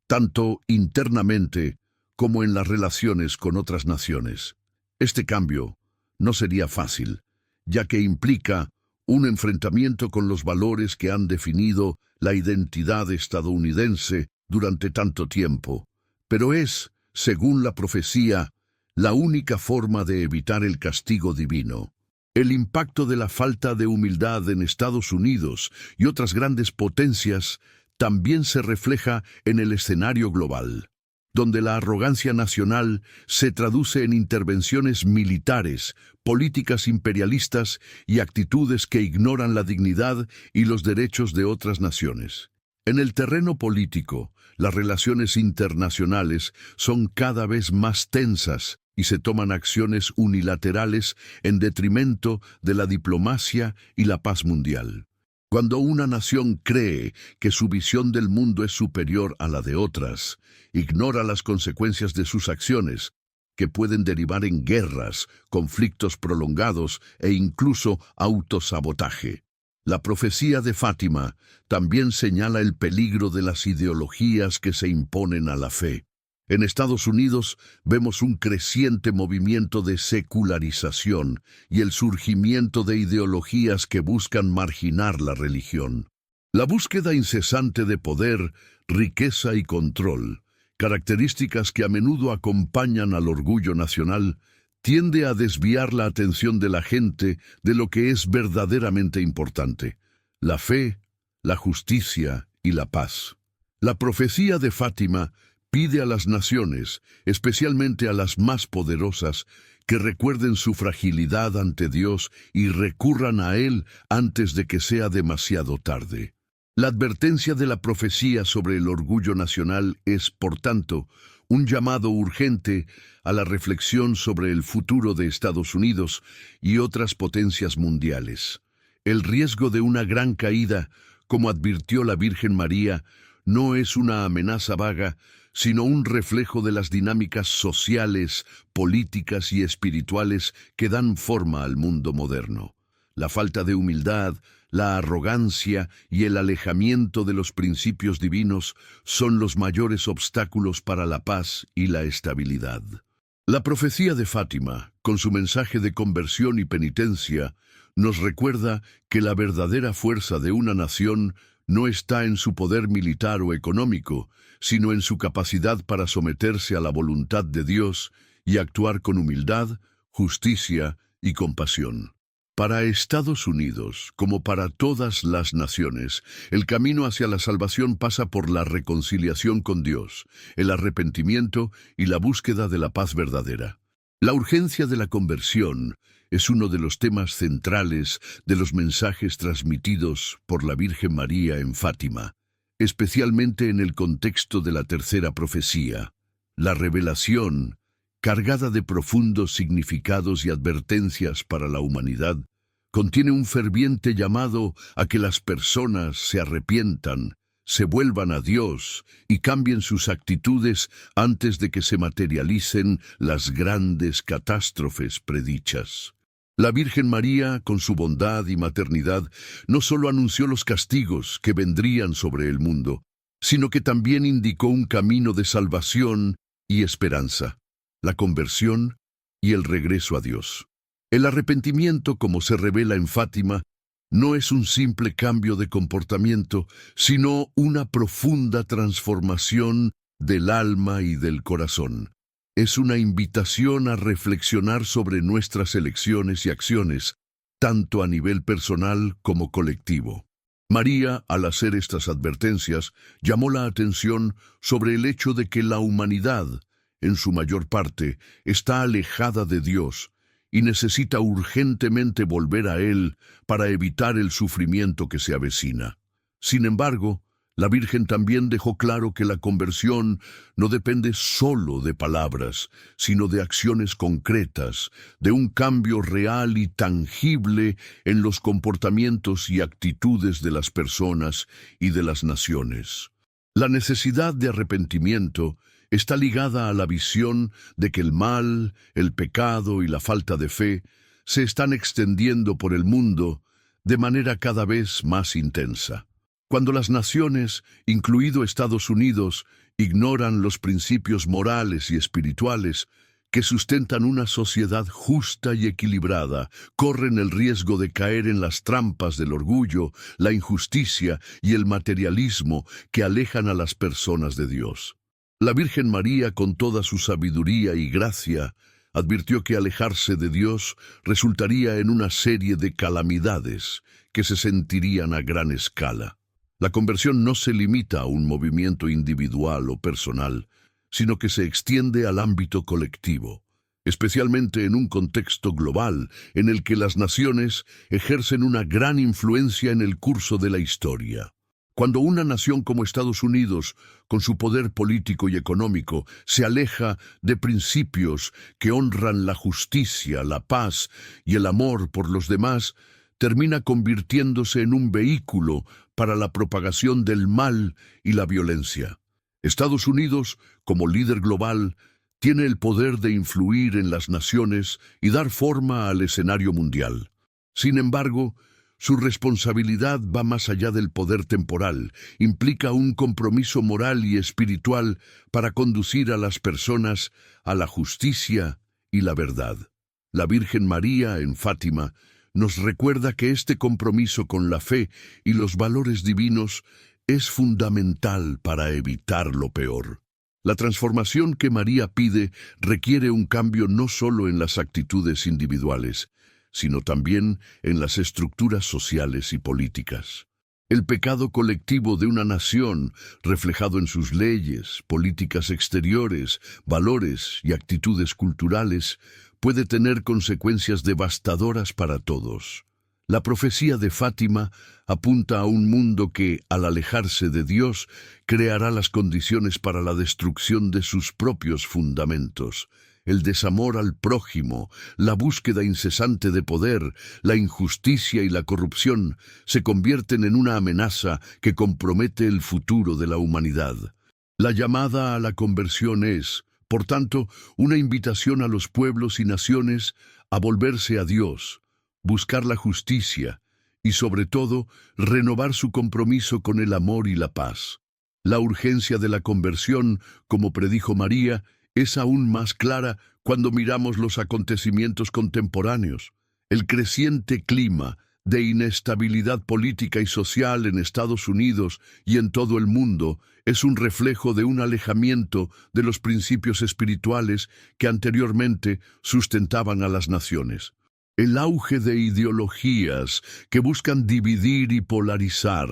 tanto internamente como en las relaciones con otras naciones. Este cambio no sería fácil, ya que implica un enfrentamiento con los valores que han definido la identidad estadounidense durante tanto tiempo, pero es, según la profecía, la única forma de evitar el castigo divino. El impacto de la falta de humildad en Estados Unidos y otras grandes potencias también se refleja en el escenario global, donde la arrogancia nacional se traduce en intervenciones militares, políticas imperialistas y actitudes que ignoran la dignidad y los derechos de otras naciones. En el terreno político, las relaciones internacionales son cada vez más tensas y se toman acciones unilaterales en detrimento de la diplomacia y la paz mundial. Cuando una nación cree que su visión del mundo es superior a la de otras, ignora las consecuencias de sus acciones, que pueden derivar en guerras, conflictos prolongados e incluso autosabotaje. La profecía de Fátima también señala el peligro de las ideologías que se imponen a la fe. En Estados Unidos vemos un creciente movimiento de secularización y el surgimiento de ideologías que buscan marginar la religión. La búsqueda incesante de poder, riqueza y control, características que a menudo acompañan al orgullo nacional, tiende a desviar la atención de la gente de lo que es verdaderamente importante: la fe, la justicia y la paz. La profecía de Fátima pide a las naciones, especialmente a las más poderosas, que recuerden su fragilidad ante Dios y recurran a Él antes de que sea demasiado tarde. La advertencia de la profecía sobre el orgullo nacional es, por tanto, un llamado urgente a la reflexión sobre el futuro de Estados Unidos y otras potencias mundiales. El riesgo de una gran caída, como advirtió la Virgen María, no es una amenaza vaga, sino un reflejo de las dinámicas sociales, políticas y espirituales que dan forma al mundo moderno. La falta de humildad, la arrogancia y el alejamiento de los principios divinos son los mayores obstáculos para la paz y la estabilidad. La profecía de Fátima, con su mensaje de conversión y penitencia, nos recuerda que la verdadera fuerza de una nación no está en su poder militar o económico, sino en su capacidad para someterse a la voluntad de Dios y actuar con humildad, justicia y compasión. Para Estados Unidos, como para todas las naciones, el camino hacia la salvación pasa por la reconciliación con Dios, el arrepentimiento y la búsqueda de la paz verdadera. La urgencia de la conversión es uno de los temas centrales de los mensajes transmitidos por la Virgen María en Fátima, especialmente en el contexto de la tercera profecía. La revelación, cargada de profundos significados y advertencias para la humanidad, contiene un ferviente llamado a que las personas se arrepientan, se vuelvan a Dios y cambien sus actitudes antes de que se materialicen las grandes catástrofes predichas. La Virgen María, con su bondad y maternidad, no solo anunció los castigos que vendrían sobre el mundo, sino que también indicó un camino de salvación y esperanza: la conversión y el regreso a Dios. El arrepentimiento, como se revela en Fátima, no es un simple cambio de comportamiento, sino una profunda transformación del alma y del corazón. Es una invitación a reflexionar sobre nuestras elecciones y acciones, tanto a nivel personal como colectivo. María, al hacer estas advertencias, llamó la atención sobre el hecho de que la humanidad, en su mayor parte, está alejada de Dios y necesita urgentemente volver a Él para evitar el sufrimiento que se avecina. Sin embargo, la Virgen también dejó claro que la conversión no depende solo de palabras, sino de acciones concretas, de un cambio real y tangible en los comportamientos y actitudes de las personas y de las naciones. La necesidad de arrepentimiento está ligada a la visión de que el mal, el pecado y la falta de fe se están extendiendo por el mundo de manera cada vez más intensa. Cuando las naciones, incluido Estados Unidos, ignoran los principios morales y espirituales que sustentan una sociedad justa y equilibrada, corren el riesgo de caer en las trampas del orgullo, la injusticia y el materialismo que alejan a las personas de Dios. La Virgen María, con toda su sabiduría y gracia, advirtió que alejarse de Dios resultaría en una serie de calamidades que se sentirían a gran escala. La conversión no se limita a un movimiento individual o personal, sino que se extiende al ámbito colectivo, especialmente en un contexto global en el que las naciones ejercen una gran influencia en el curso de la historia. Cuando una nación como Estados Unidos, con su poder político y económico, se aleja de principios que honran la justicia, la paz y el amor por los demás, termina convirtiéndose en un vehículo para la propagación del mal y la violencia. Estados Unidos, como líder global, tiene el poder de influir en las naciones y dar forma al escenario mundial. Sin embargo, Su responsabilidad va más allá del poder temporal, implica un compromiso moral y espiritual para conducir a las personas a la justicia y la verdad. La Virgen María en Fátima nos recuerda que este compromiso con la fe y los valores divinos es fundamental para evitar lo peor. La transformación que María pide requiere un cambio no solo en las actitudes individuales, sino también en las estructuras sociales y políticas. El pecado colectivo de una nación, reflejado en sus leyes, políticas exteriores, valores y actitudes culturales, puede tener consecuencias devastadoras para todos. La profecía de Fátima apunta a un mundo que, al alejarse de Dios, creará las condiciones para la destrucción de sus propios fundamentos. El desamor al prójimo, la búsqueda incesante de poder, la injusticia y la corrupción se convierten en una amenaza que compromete el futuro de la humanidad. La llamada a la conversión es, por tanto, una invitación a los pueblos y naciones a volverse a Dios, buscar la justicia y, sobre todo, renovar su compromiso con el amor y la paz. La urgencia de la conversión, como predijo María, es aún más clara cuando miramos los acontecimientos contemporáneos. El creciente clima de inestabilidad política y social en Estados Unidos y en todo el mundo es un reflejo de un alejamiento de los principios espirituales que anteriormente sustentaban a las naciones. El auge de ideologías que buscan dividir y polarizar,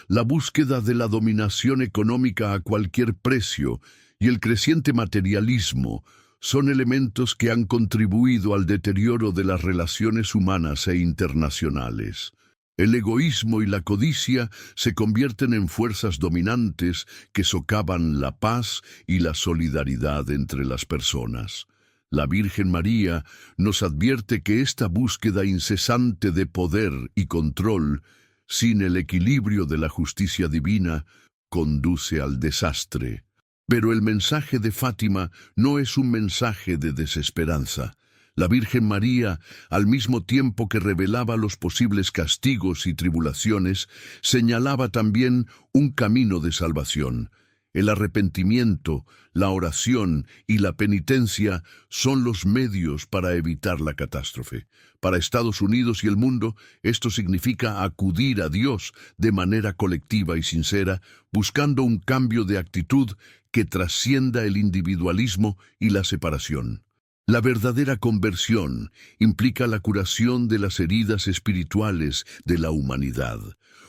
la búsqueda de la dominación económica a cualquier precio y el creciente materialismo son elementos que han contribuido al deterioro de las relaciones humanas e internacionales. El egoísmo y la codicia se convierten en fuerzas dominantes que socavan la paz y la solidaridad entre las personas. La Virgen María nos advierte que esta búsqueda incesante de poder y control, sin el equilibrio de la justicia divina, conduce al desastre. Pero el mensaje de Fátima no es un mensaje de desesperanza. La Virgen María, al mismo tiempo que revelaba los posibles castigos y tribulaciones, señalaba también un camino de salvación. El arrepentimiento, la oración y la penitencia son los medios para evitar la catástrofe. Para Estados Unidos y el mundo, esto significa acudir a Dios de manera colectiva y sincera, buscando un cambio de actitud que trascienda el individualismo y la separación. La verdadera conversión implica la curación de las heridas espirituales de la humanidad,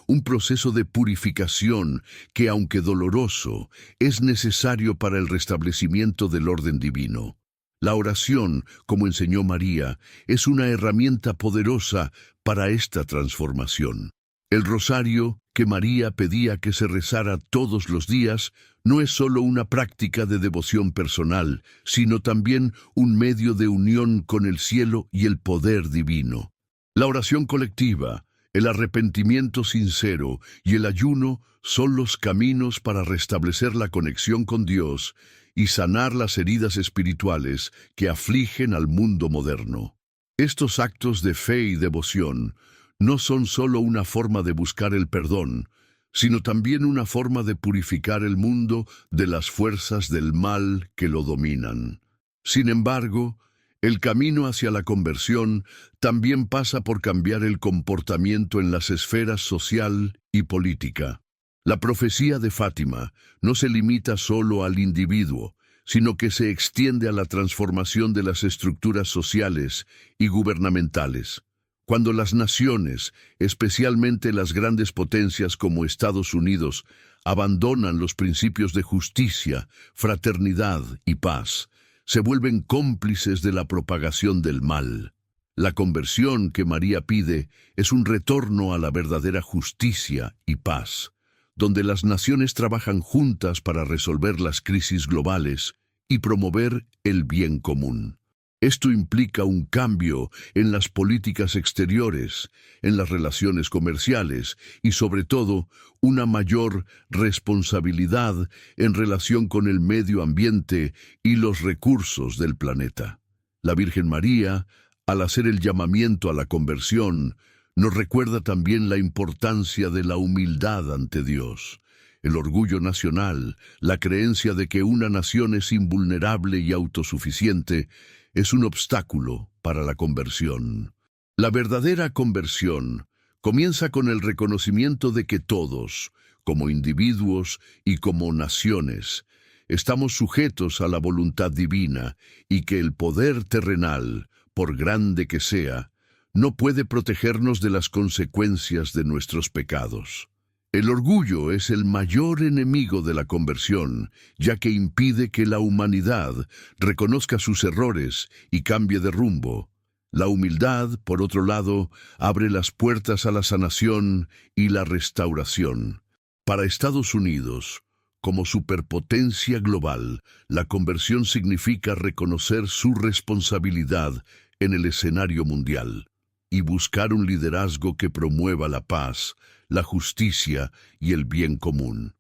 un proceso de purificación que, aunque doloroso, es necesario para el restablecimiento del orden divino. La oración, como enseñó María, es una herramienta poderosa para esta transformación. El rosario, que María pedía que se rezara todos los días, no es solo una práctica de devoción personal, sino también un medio de unión con el cielo y el poder divino. La oración colectiva, el arrepentimiento sincero y el ayuno son los caminos para restablecer la conexión con Dios y sanar las heridas espirituales que afligen al mundo moderno. Estos actos de fe y devoción no son solo una forma de buscar el perdón, sino también una forma de purificar el mundo de las fuerzas del mal que lo dominan. Sin embargo, el camino hacia la conversión también pasa por cambiar el comportamiento en las esferas social y política. La profecía de Fátima no se limita solo al individuo, sino que se extiende a la transformación de las estructuras sociales y gubernamentales. Cuando las naciones, especialmente las grandes potencias como Estados Unidos, abandonan los principios de justicia, fraternidad y paz, se vuelven cómplices de la propagación del mal. La conversión que María pide es un retorno a la verdadera justicia y paz, donde las naciones trabajan juntas para resolver las crisis globales y promover el bien común. Esto implica un cambio en las políticas exteriores, en las relaciones comerciales y, sobre todo, una mayor responsabilidad en relación con el medio ambiente y los recursos del planeta. La Virgen María, al hacer el llamamiento a la conversión, nos recuerda también la importancia de la humildad ante Dios. El orgullo nacional, la creencia de que una nación es invulnerable y autosuficiente, es un obstáculo para la conversión. La verdadera conversión comienza con el reconocimiento de que todos, como individuos y como naciones, estamos sujetos a la voluntad divina y que el poder terrenal, por grande que sea, no puede protegernos de las consecuencias de nuestros pecados. El orgullo es el mayor enemigo de la conversión, ya que impide que la humanidad reconozca sus errores y cambie de rumbo. La humildad, por otro lado, abre las puertas a la sanación y la restauración. Para Estados Unidos, como superpotencia global, la conversión significa reconocer su responsabilidad en el escenario mundial y buscar un liderazgo que promueva la paz, la justicia y el bien común.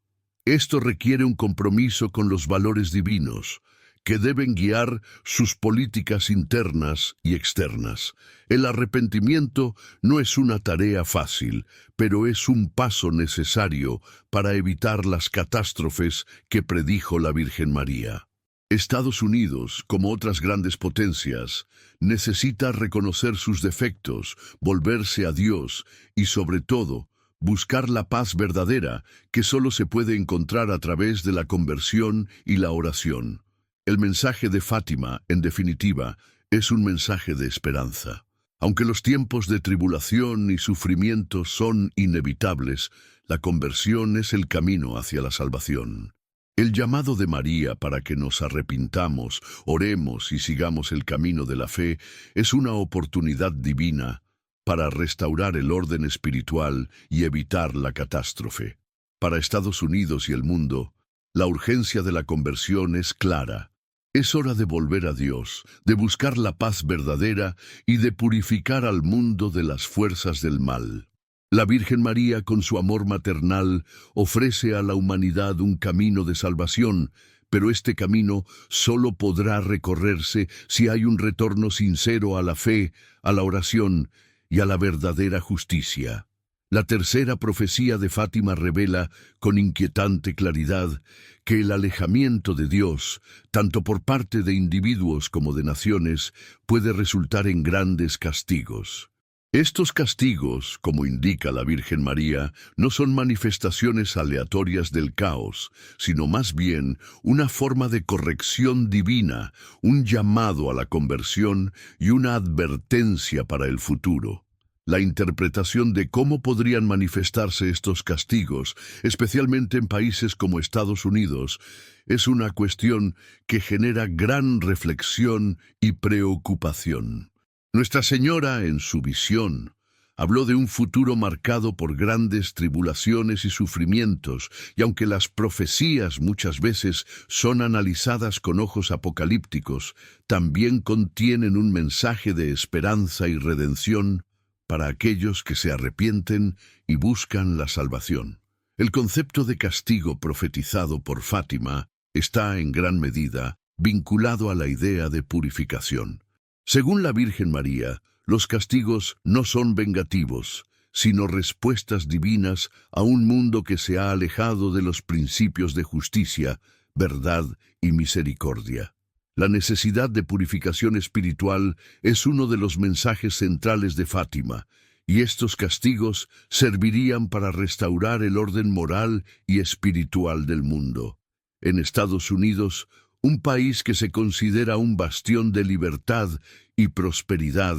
Esto requiere un compromiso con los valores divinos, que deben guiar sus políticas internas y externas. El arrepentimiento no es una tarea fácil, pero es un paso necesario para evitar las catástrofes que predijo la Virgen María. Estados Unidos, como otras grandes potencias, necesita reconocer sus defectos, volverse a Dios y, sobre todo, buscar la paz verdadera que solo se puede encontrar a través de la conversión y la oración. El mensaje de Fátima, en definitiva, es un mensaje de esperanza. Aunque los tiempos de tribulación y sufrimiento son inevitables, la conversión es el camino hacia la salvación. El llamado de María para que nos arrepintamos, oremos y sigamos el camino de la fe es una oportunidad divina para restaurar el orden espiritual y evitar la catástrofe. Para Estados Unidos y el mundo, la urgencia de la conversión es clara. Es hora de volver a Dios, de buscar la paz verdadera y de purificar al mundo de las fuerzas del mal. La Virgen María, con su amor maternal, ofrece a la humanidad un camino de salvación, pero este camino solo podrá recorrerse si hay un retorno sincero a la fe, a la oración y a la verdadera justicia. La tercera profecía de Fátima revela con inquietante claridad que el alejamiento de Dios, tanto por parte de individuos como de naciones, puede resultar en grandes castigos. Estos castigos, como indica la Virgen María, no son manifestaciones aleatorias del caos, sino más bien una forma de corrección divina, un llamado a la conversión y una advertencia para el futuro. La interpretación de cómo podrían manifestarse estos castigos, especialmente en países como Estados Unidos, es una cuestión que genera gran reflexión y preocupación. Nuestra Señora, en su visión, habló de un futuro marcado por grandes tribulaciones y sufrimientos, y aunque las profecías muchas veces son analizadas con ojos apocalípticos, también contienen un mensaje de esperanza y redención para aquellos que se arrepienten y buscan la salvación. El concepto de castigo profetizado por Fátima está en gran medida vinculado a la idea de purificación. Según la Virgen María, los castigos no son vengativos, sino respuestas divinas a un mundo que se ha alejado de los principios de justicia, verdad y misericordia. La necesidad de purificación espiritual es uno de los mensajes centrales de Fátima, y estos castigos servirían para restaurar el orden moral y espiritual del mundo. En Estados Unidos, un país que se considera un bastión de libertad y prosperidad,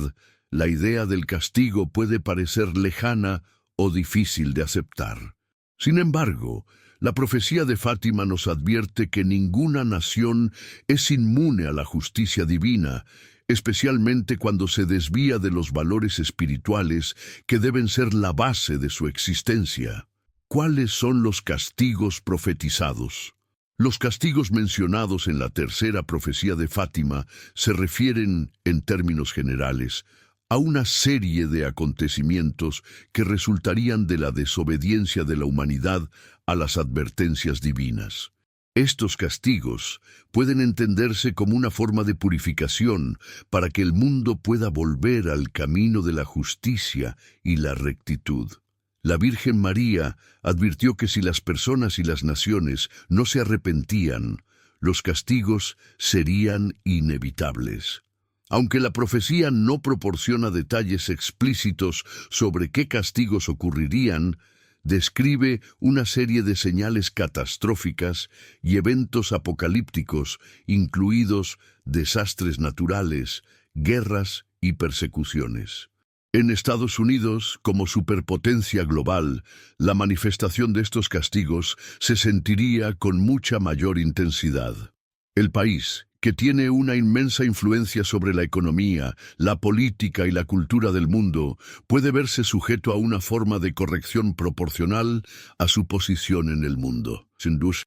la idea del castigo puede parecer lejana o difícil de aceptar. Sin embargo, la profecía de Fátima nos advierte que ninguna nación es inmune a la justicia divina, especialmente cuando se desvía de los valores espirituales que deben ser la base de su existencia. ¿Cuáles son los castigos profetizados? Los castigos mencionados en la tercera profecía de Fátima se refieren, en términos generales, a una serie de acontecimientos que resultarían de la desobediencia de la humanidad a las advertencias divinas. Estos castigos pueden entenderse como una forma de purificación para que el mundo pueda volver al camino de la justicia y la rectitud. La Virgen María advirtió que si las personas y las naciones no se arrepentían, los castigos serían inevitables. Aunque la profecía no proporciona detalles explícitos sobre qué castigos ocurrirían, describe una serie de señales catastróficas y eventos apocalípticos, incluidos desastres naturales, guerras y persecuciones. En Estados Unidos, como superpotencia global, la manifestación de estos castigos se sentiría con mucha mayor intensidad. El país, que tiene una inmensa influencia sobre la economía, la política y la cultura del mundo, puede verse sujeto a una forma de corrección proporcional a su posición en el mundo. Sin duda,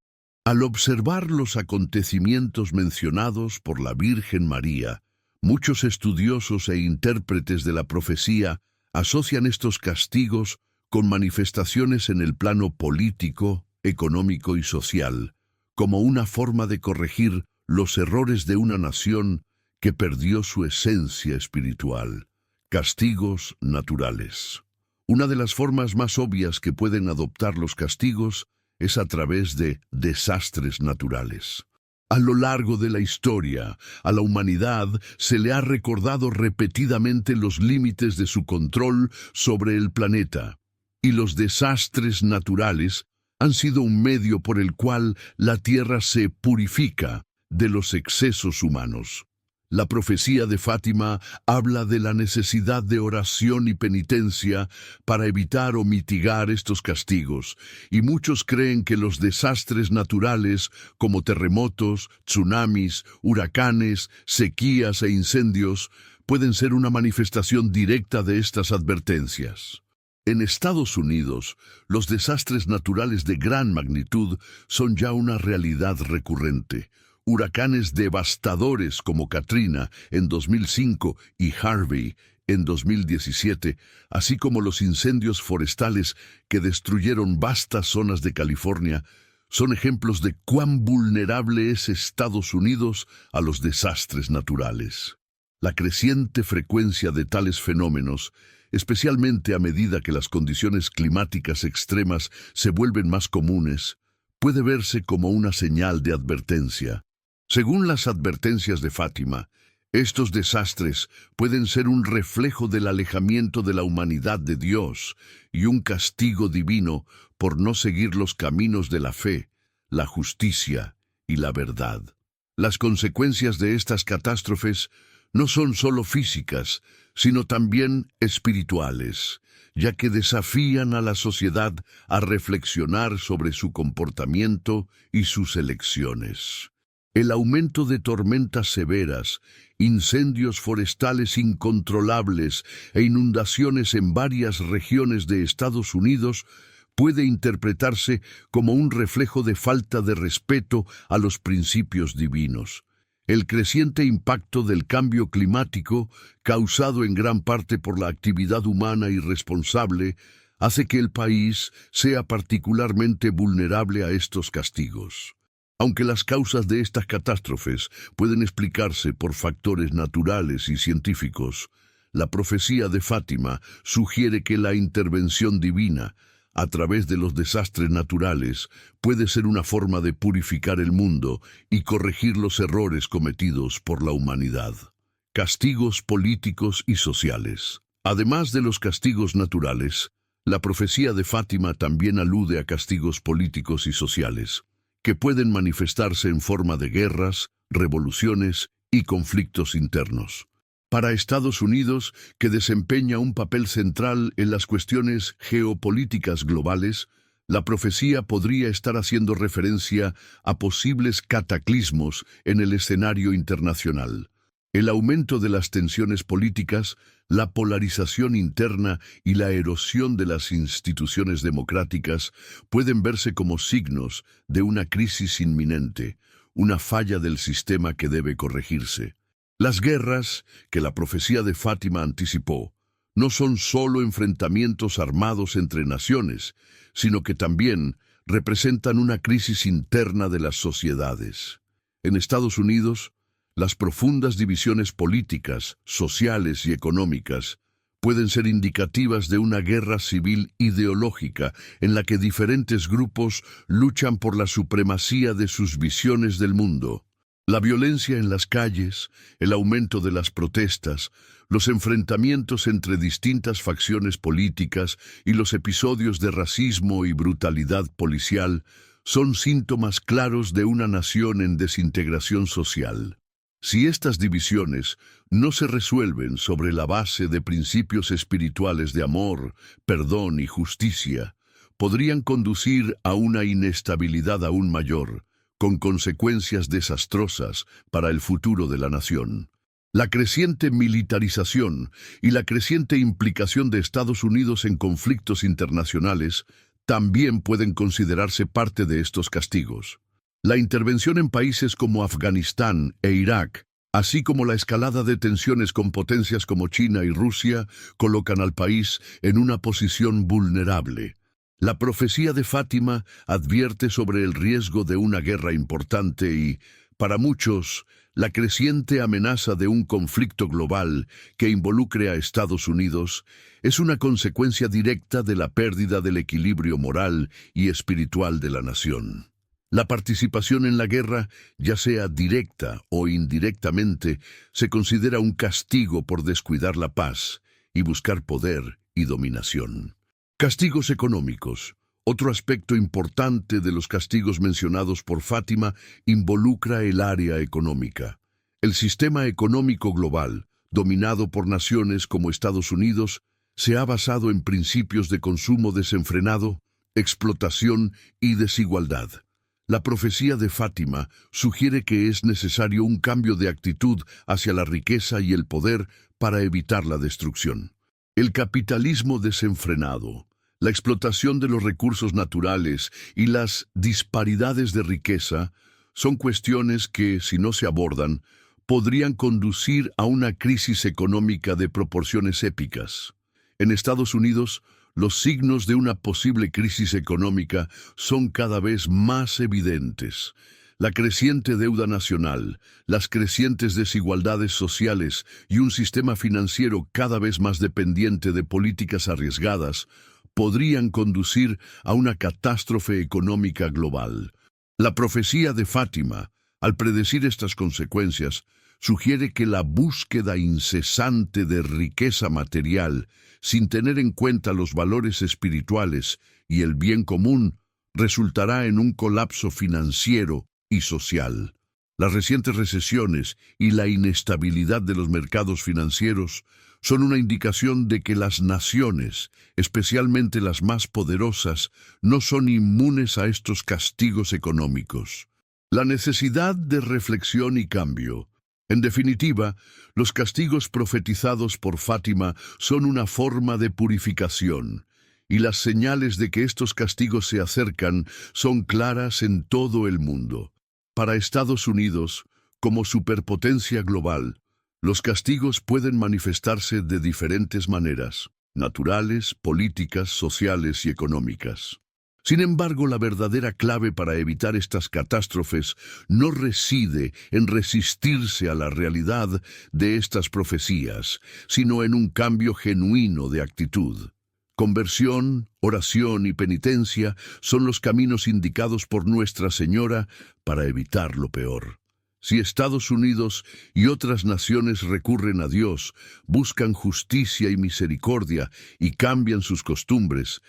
al observar los acontecimientos mencionados por la Virgen María, muchos estudiosos e intérpretes de la profecía asocian estos castigos con manifestaciones en el plano político, económico y social, como una forma de corregir los errores de una nación que perdió su esencia espiritual. Castigos naturales. Una de las formas más obvias que pueden adoptar los castigos es a través de desastres naturales. A lo largo de la historia, a la humanidad se le ha recordado repetidamente los límites de su control sobre el planeta, y los desastres naturales han sido un medio por el cual la Tierra se purifica de los excesos humanos. La profecía de Fátima habla de la necesidad de oración y penitencia para evitar o mitigar estos castigos, y muchos creen que los desastres naturales, como terremotos, tsunamis, huracanes, sequías e incendios, pueden ser una manifestación directa de estas advertencias. En Estados Unidos, los desastres naturales de gran magnitud son ya una realidad recurrente. Huracanes devastadores como Katrina en 2005 y Harvey en 2017, así como los incendios forestales que destruyeron vastas zonas de California, son ejemplos de cuán vulnerable es Estados Unidos a los desastres naturales. La creciente frecuencia de tales fenómenos, especialmente a medida que las condiciones climáticas extremas se vuelven más comunes, puede verse como una señal de advertencia. Según las advertencias de Fátima, estos desastres pueden ser un reflejo del alejamiento de la humanidad de Dios y un castigo divino por no seguir los caminos de la fe, la justicia y la verdad. Las consecuencias de estas catástrofes no son solo físicas, sino también espirituales, ya que desafían a la sociedad a reflexionar sobre su comportamiento y sus elecciones. El aumento de tormentas severas, incendios forestales incontrolables e inundaciones en varias regiones de Estados Unidos puede interpretarse como un reflejo de falta de respeto a los principios divinos. El creciente impacto del cambio climático, causado en gran parte por la actividad humana irresponsable, hace que el país sea particularmente vulnerable a estos castigos. Aunque las causas de estas catástrofes pueden explicarse por factores naturales y científicos, la profecía de Fátima sugiere que la intervención divina, a través de los desastres naturales, puede ser una forma de purificar el mundo y corregir los errores cometidos por la humanidad. Castigos políticos y sociales. Además de los castigos naturales, la profecía de Fátima también alude a castigos políticos y sociales, que pueden manifestarse en forma de guerras, revoluciones y conflictos internos. Para Estados Unidos, que desempeña un papel central en las cuestiones geopolíticas globales, la profecía podría estar haciendo referencia a posibles cataclismos en el escenario internacional. El aumento de las tensiones políticas, la polarización interna y la erosión de las instituciones democráticas pueden verse como signos de una crisis inminente, una falla del sistema que debe corregirse. Las guerras, que la profecía de Fátima anticipó, no son solo enfrentamientos armados entre naciones, sino que también representan una crisis interna de las sociedades. En Estados Unidos, las profundas divisiones políticas, sociales y económicas pueden ser indicativas de una guerra civil ideológica en la que diferentes grupos luchan por la supremacía de sus visiones del mundo. La violencia en las calles, el aumento de las protestas, los enfrentamientos entre distintas facciones políticas y los episodios de racismo y brutalidad policial son síntomas claros de una nación en desintegración social. Si estas divisiones no se resuelven sobre la base de principios espirituales de amor, perdón y justicia, podrían conducir a una inestabilidad aún mayor, con consecuencias desastrosas para el futuro de la nación. La creciente militarización y la creciente implicación de Estados Unidos en conflictos internacionales también pueden considerarse parte de estos castigos. La intervención en países como Afganistán e Irak, así como la escalada de tensiones con potencias como China y Rusia, colocan al país en una posición vulnerable. La profecía de Fátima advierte sobre el riesgo de una guerra importante y, para muchos, la creciente amenaza de un conflicto global que involucre a Estados Unidos es una consecuencia directa de la pérdida del equilibrio moral y espiritual de la nación. La participación en la guerra, ya sea directa o indirectamente, se considera un castigo por descuidar la paz y buscar poder y dominación. Castigos económicos. Otro aspecto importante de los castigos mencionados por Fátima involucra el área económica. El sistema económico global, dominado por naciones como Estados Unidos, se ha basado en principios de consumo desenfrenado, explotación y desigualdad. La profecía de Fátima sugiere que es necesario un cambio de actitud hacia la riqueza y el poder para evitar la destrucción. El capitalismo desenfrenado, la explotación de los recursos naturales y las disparidades de riqueza son cuestiones que, si no se abordan, podrían conducir a una crisis económica de proporciones épicas. En Estados Unidos, los signos de una posible crisis económica son cada vez más evidentes. La creciente deuda nacional, las crecientes desigualdades sociales y un sistema financiero cada vez más dependiente de políticas arriesgadas podrían conducir a una catástrofe económica global. La profecía de Fátima, al predecir estas consecuencias, sugiere que la búsqueda incesante de riqueza material, sin tener en cuenta los valores espirituales y el bien común, resultará en un colapso financiero y social. Las recientes recesiones y la inestabilidad de los mercados financieros son una indicación de que las naciones, especialmente las más poderosas, no son inmunes a estos castigos económicos. La necesidad de reflexión y cambio. En definitiva, los castigos profetizados por Fátima son una forma de purificación, y las señales de que estos castigos se acercan son claras en todo el mundo. Para Estados Unidos, como superpotencia global, los castigos pueden manifestarse de diferentes maneras, naturales, políticas, sociales y económicas. Sin embargo, la verdadera clave para evitar estas catástrofes no reside en resistirse a la realidad de estas profecías, sino en un cambio genuino de actitud. Conversión, oración y penitencia son los caminos indicados por Nuestra Señora para evitar lo peor. Si Estados Unidos y otras naciones recurren a Dios, buscan justicia y misericordia y cambian sus costumbres,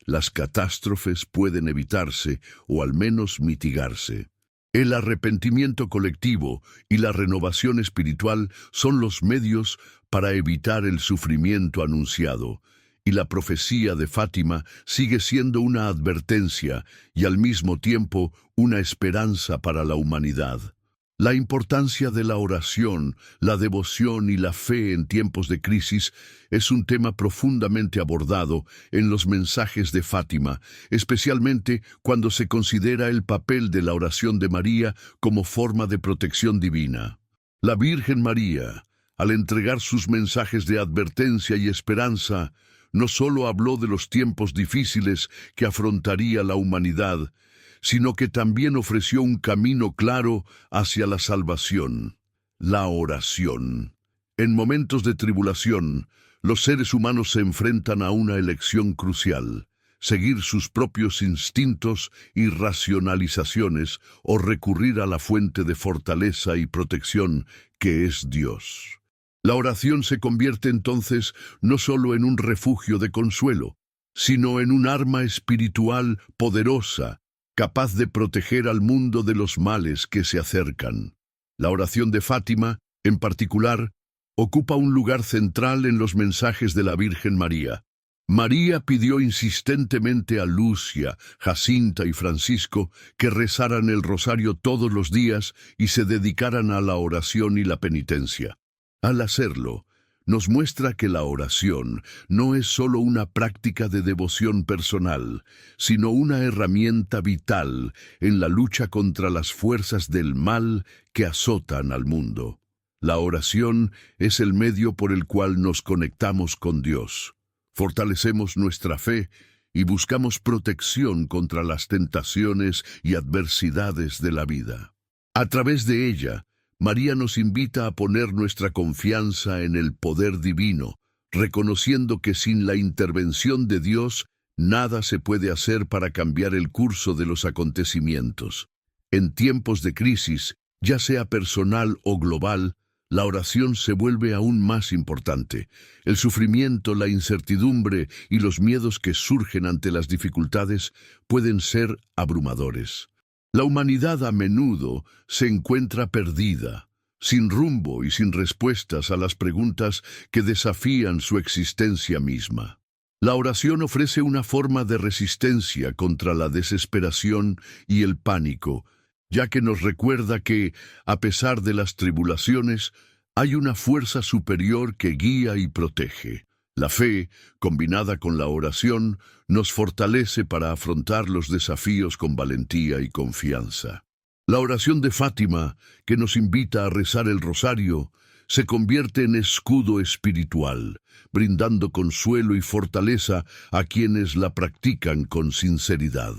las catástrofes pueden evitarse o al menos mitigarse. El arrepentimiento colectivo y la renovación espiritual son los medios para evitar el sufrimiento anunciado, y la profecía de Fátima sigue siendo una advertencia y al mismo tiempo una esperanza para la humanidad. La importancia de la oración, la devoción y la fe en tiempos de crisis es un tema profundamente abordado en los mensajes de Fátima, especialmente cuando se considera el papel de la oración de María como forma de protección divina. La Virgen María, al entregar sus mensajes de advertencia y esperanza, no solo habló de los tiempos difíciles que afrontaría la humanidad, sino que también ofreció un camino claro hacia la salvación: la oración. En momentos de tribulación, los seres humanos se enfrentan a una elección crucial: seguir sus propios instintos y racionalizaciones o recurrir a la fuente de fortaleza y protección que es Dios. La oración se convierte entonces no solo en un refugio de consuelo, sino en un arma espiritual poderosa, capaz de proteger al mundo de los males que se acercan. La oración de Fátima, en particular, ocupa un lugar central en los mensajes de la Virgen María. María pidió insistentemente a Lucia, Jacinta y Francisco que rezaran el rosario todos los días y se dedicaran a la oración y la penitencia. Al hacerlo, nos muestra que la oración no es solo una práctica de devoción personal, sino una herramienta vital en la lucha contra las fuerzas del mal que azotan al mundo. La oración es el medio por el cual nos conectamos con Dios, fortalecemos nuestra fe y buscamos protección contra las tentaciones y adversidades de la vida. A través de ella, María nos invita a poner nuestra confianza en el poder divino, reconociendo que sin la intervención de Dios, nada se puede hacer para cambiar el curso de los acontecimientos. En tiempos de crisis, ya sea personal o global, la oración se vuelve aún más importante. El sufrimiento, la incertidumbre y los miedos que surgen ante las dificultades pueden ser abrumadores. La humanidad a menudo se encuentra perdida, sin rumbo y sin respuestas a las preguntas que desafían su existencia misma. La oración ofrece una forma de resistencia contra la desesperación y el pánico, ya que nos recuerda que, a pesar de las tribulaciones, hay una fuerza superior que guía y protege. La fe, combinada con la oración, nos fortalece para afrontar los desafíos con valentía y confianza. La oración de Fátima, que nos invita a rezar el rosario, se convierte en escudo espiritual, brindando consuelo y fortaleza a quienes la practican con sinceridad.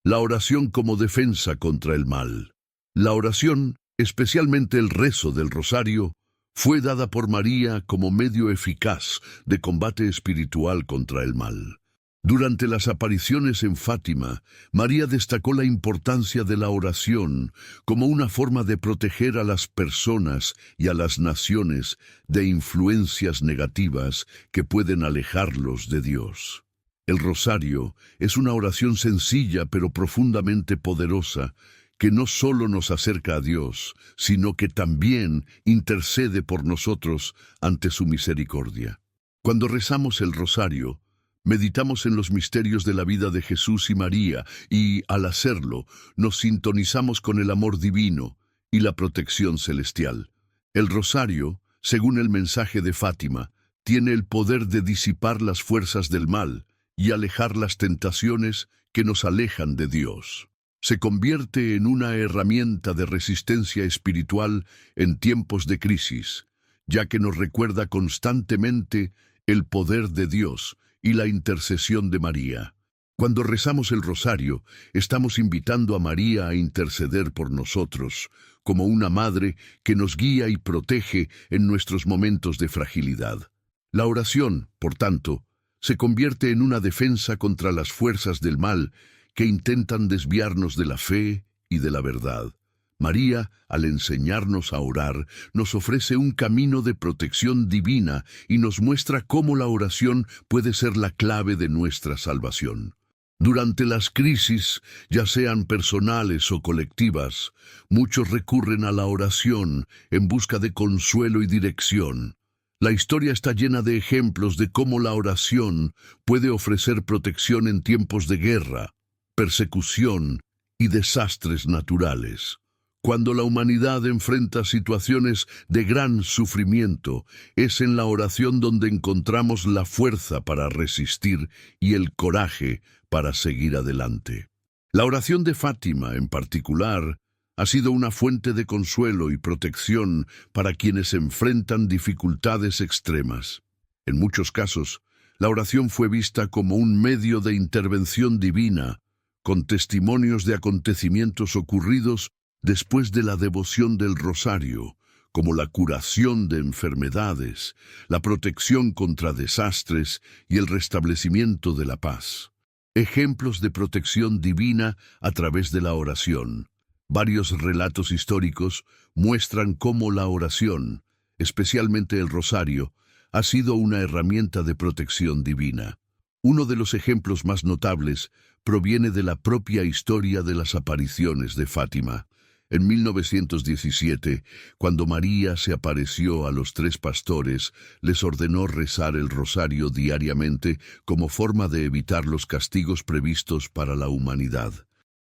La oración como defensa contra el mal. La oración, especialmente el rezo del rosario, fue dada por María como medio eficaz de combate espiritual contra el mal. Durante las apariciones en Fátima, María destacó la importancia de la oración como una forma de proteger a las personas y a las naciones de influencias negativas que pueden alejarlos de Dios. El rosario es una oración sencilla pero profundamente poderosa que no solo nos acerca a Dios, sino que también intercede por nosotros ante su misericordia. Cuando rezamos el rosario, meditamos en los misterios de la vida de Jesús y María y, al hacerlo, nos sintonizamos con el amor divino y la protección celestial. El rosario, según el mensaje de Fátima, tiene el poder de disipar las fuerzas del mal y alejar las tentaciones que nos alejan de Dios. Se convierte en una herramienta de resistencia espiritual en tiempos de crisis, ya que nos recuerda constantemente el poder de Dios y la intercesión de María. Cuando rezamos el rosario, estamos invitando a María a interceder por nosotros, como una madre que nos guía y protege en nuestros momentos de fragilidad. La oración, por tanto, se convierte en una defensa contra las fuerzas del mal que intentan desviarnos de la fe y de la verdad. María, al enseñarnos a orar, nos ofrece un camino de protección divina y nos muestra cómo la oración puede ser la clave de nuestra salvación. Durante las crisis, ya sean personales o colectivas, muchos recurren a la oración en busca de consuelo y dirección. La historia está llena de ejemplos de cómo la oración puede ofrecer protección en tiempos de guerra, persecución y desastres naturales. Cuando la humanidad enfrenta situaciones de gran sufrimiento, es en la oración donde encontramos la fuerza para resistir y el coraje para seguir adelante. La oración de Fátima, en particular, ha sido una fuente de consuelo y protección para quienes enfrentan dificultades extremas. En muchos casos, La oración fue vista como un medio de intervención divina, con testimonios de acontecimientos ocurridos después de la devoción del rosario, como la curación de enfermedades, la protección contra desastres y el restablecimiento de la paz. Ejemplos de protección divina a través de la oración. Varios relatos históricos muestran cómo la oración, especialmente el rosario, ha sido una herramienta de protección divina. Uno de los ejemplos más notables proviene de la propia historia de las apariciones de Fátima. En 1917, cuando María se apareció a los tres pastores, les ordenó rezar el rosario diariamente como forma de evitar los castigos previstos para la humanidad.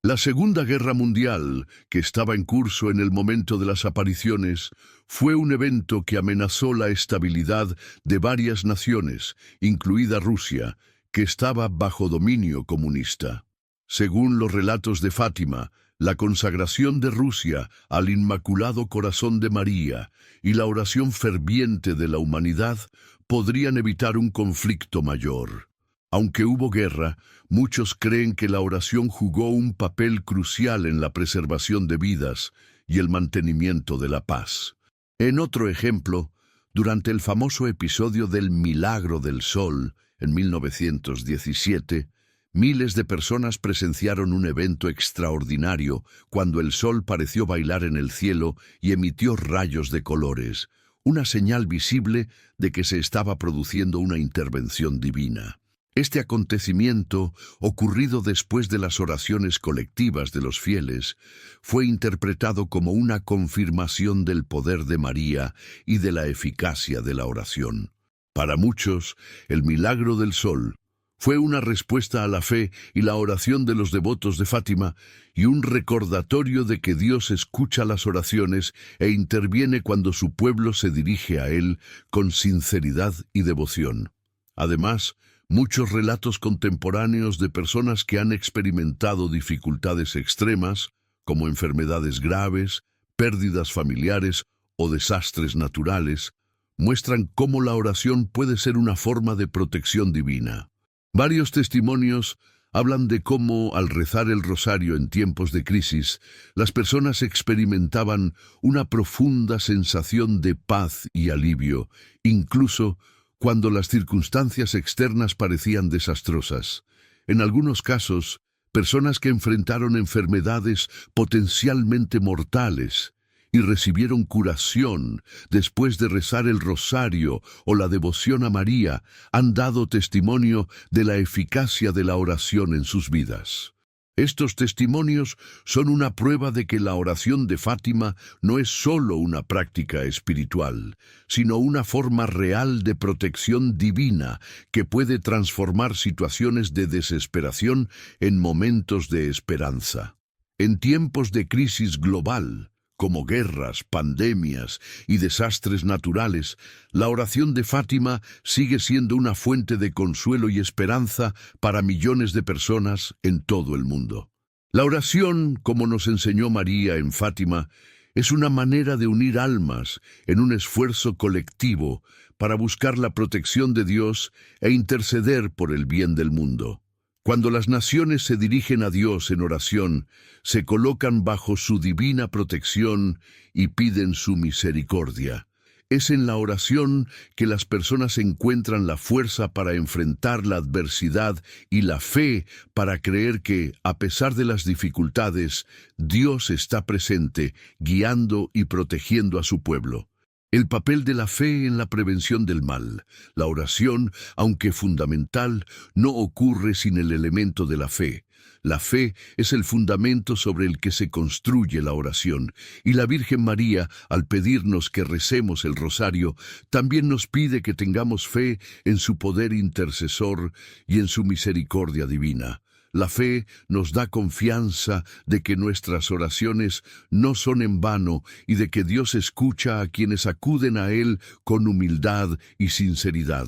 La Segunda Guerra Mundial, que estaba en curso en el momento de las apariciones, fue un evento que amenazó la estabilidad de varias naciones, incluida Rusia, que estaba bajo dominio comunista. Según los relatos de Fátima, la consagración de Rusia al Inmaculado Corazón de María y la oración ferviente de la humanidad podrían evitar un conflicto mayor. Aunque hubo guerra, muchos creen que la oración jugó un papel crucial en la preservación de vidas y el mantenimiento de la paz. En otro ejemplo, durante el famoso episodio del Milagro del Sol, en 1917, miles de personas presenciaron un evento extraordinario cuando el sol pareció bailar en el cielo y emitió rayos de colores, una señal visible de que se estaba produciendo una intervención divina. Este acontecimiento, ocurrido después de las oraciones colectivas de los fieles, fue interpretado como una confirmación del poder de María y de la eficacia de la oración. Para muchos, el milagro del sol fue una respuesta a la fe y la oración de los devotos de Fátima y un recordatorio de que Dios escucha las oraciones e interviene cuando su pueblo se dirige a Él con sinceridad y devoción. Además, muchos relatos contemporáneos de personas que han experimentado dificultades extremas, como enfermedades graves, pérdidas familiares o desastres naturales, muestran cómo la oración puede ser una forma de protección divina. Varios testimonios hablan de cómo, al rezar el rosario en tiempos de crisis, las personas experimentaban una profunda sensación de paz y alivio, incluso cuando las circunstancias externas parecían desastrosas. En algunos casos, personas que enfrentaron enfermedades potencialmente mortales y recibieron curación después de rezar el rosario o la devoción a María, han dado testimonio de la eficacia de la oración en sus vidas. Estos testimonios son una prueba de que la oración de Fátima no es solo una práctica espiritual, sino una forma real de protección divina que puede transformar situaciones de desesperación en momentos de esperanza. En tiempos de crisis global, como guerras, pandemias y desastres naturales, la oración de Fátima sigue siendo una fuente de consuelo y esperanza para millones de personas en todo el mundo. La oración, como nos enseñó María en Fátima, es una manera de unir almas en un esfuerzo colectivo para buscar la protección de Dios e interceder por el bien del mundo. Cuando las naciones se dirigen a Dios en oración, se colocan bajo su divina protección y piden su misericordia. Es en la oración que las personas encuentran la fuerza para enfrentar la adversidad y la fe para creer que, a pesar de las dificultades, Dios está presente, guiando y protegiendo a su pueblo. El papel de la fe en la prevención del mal. La oración, aunque fundamental, no ocurre sin el elemento de la fe. La fe es el fundamento sobre el que se construye la oración, y la Virgen María, al pedirnos que recemos el rosario, también nos pide que tengamos fe en su poder intercesor y en su misericordia divina. La fe nos da confianza de que nuestras oraciones no son en vano y de que Dios escucha a quienes acuden a Él con humildad y sinceridad.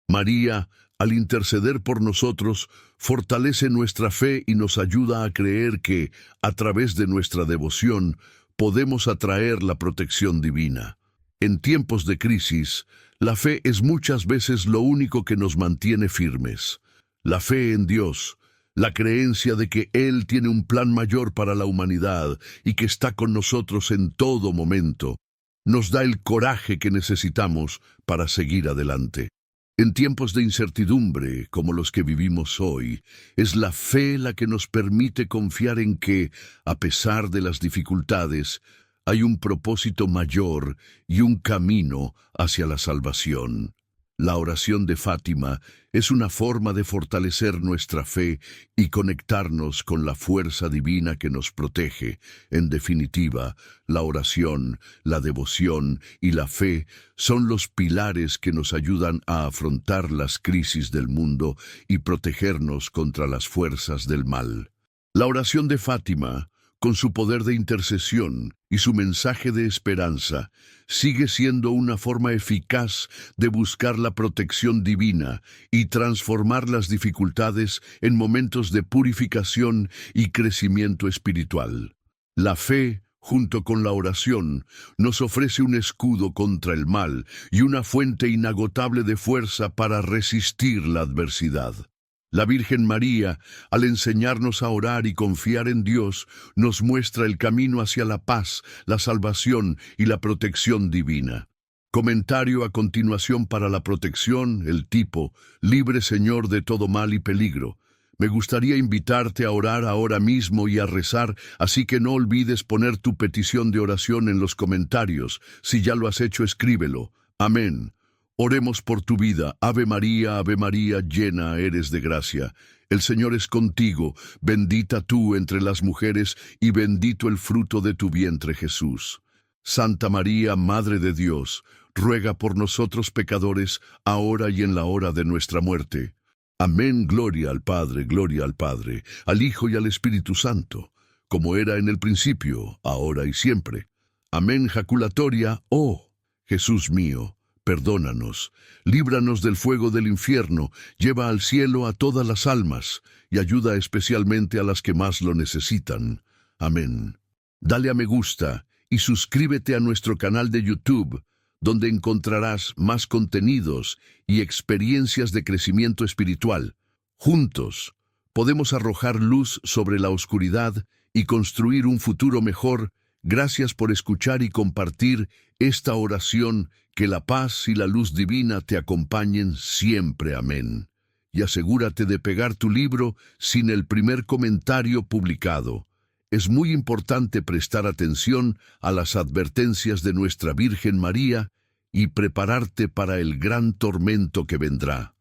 María, al interceder por nosotros, fortalece nuestra fe y nos ayuda a creer que, a través de nuestra devoción, podemos atraer la protección divina. En tiempos de crisis, la fe es muchas veces lo único que nos mantiene firmes. La fe en Dios, la creencia de que Él tiene un plan mayor para la humanidad y que está con nosotros en todo momento, nos da el coraje que necesitamos para seguir adelante. En tiempos de incertidumbre, como los que vivimos hoy, es la fe la que nos permite confiar en que, a pesar de las dificultades, hay un propósito mayor y un camino hacia la salvación. La oración de Fátima es una forma de fortalecer nuestra fe y conectarnos con la fuerza divina que nos protege. En definitiva, la oración, la devoción y la fe son los pilares que nos ayudan a afrontar las crisis del mundo y protegernos contra las fuerzas del mal. La oración de Fátima, con su poder de intercesión y su mensaje de esperanza, sigue siendo una forma eficaz de buscar la protección divina y transformar las dificultades en momentos de purificación y crecimiento espiritual. La fe, junto con la oración, nos ofrece un escudo contra el mal y una fuente inagotable de fuerza para resistir la adversidad. La Virgen María, al enseñarnos a orar y confiar en Dios, nos muestra el camino hacia la paz, la salvación y la protección divina. Comentario a continuación para la protección, el tipo, libre Señor de todo mal y peligro. Me gustaría invitarte a orar ahora mismo y a rezar, así que no olvides poner tu petición de oración en los comentarios. Si ya lo has hecho, escríbelo. Amén. Oremos por tu vida. Ave María, llena eres de gracia. El Señor es contigo, bendita tú entre las mujeres, y bendito el fruto de tu vientre, Jesús. Santa María, Madre de Dios, ruega por nosotros pecadores, ahora y en la hora de nuestra muerte. Amén. Gloria al Padre, al Hijo y al Espíritu Santo, como era en el principio, ahora y siempre. Amén. Jaculatoria. Oh, Jesús mío, perdónanos, líbranos del fuego del infierno, lleva al cielo a todas las almas, y ayuda especialmente a las que más lo necesitan. Amén. Dale a me gusta y suscríbete a nuestro canal de YouTube, donde encontrarás más contenidos y experiencias de crecimiento espiritual. Juntos, podemos arrojar luz sobre la oscuridad y construir un futuro mejor. Gracias por escuchar y compartir esta oración. Que la paz y la luz divina te acompañen siempre. Amén. Y asegúrate de pegar tu libro sin el primer comentario publicado. Es muy importante prestar atención a las advertencias de nuestra Virgen María y prepararte para el gran tormento que vendrá.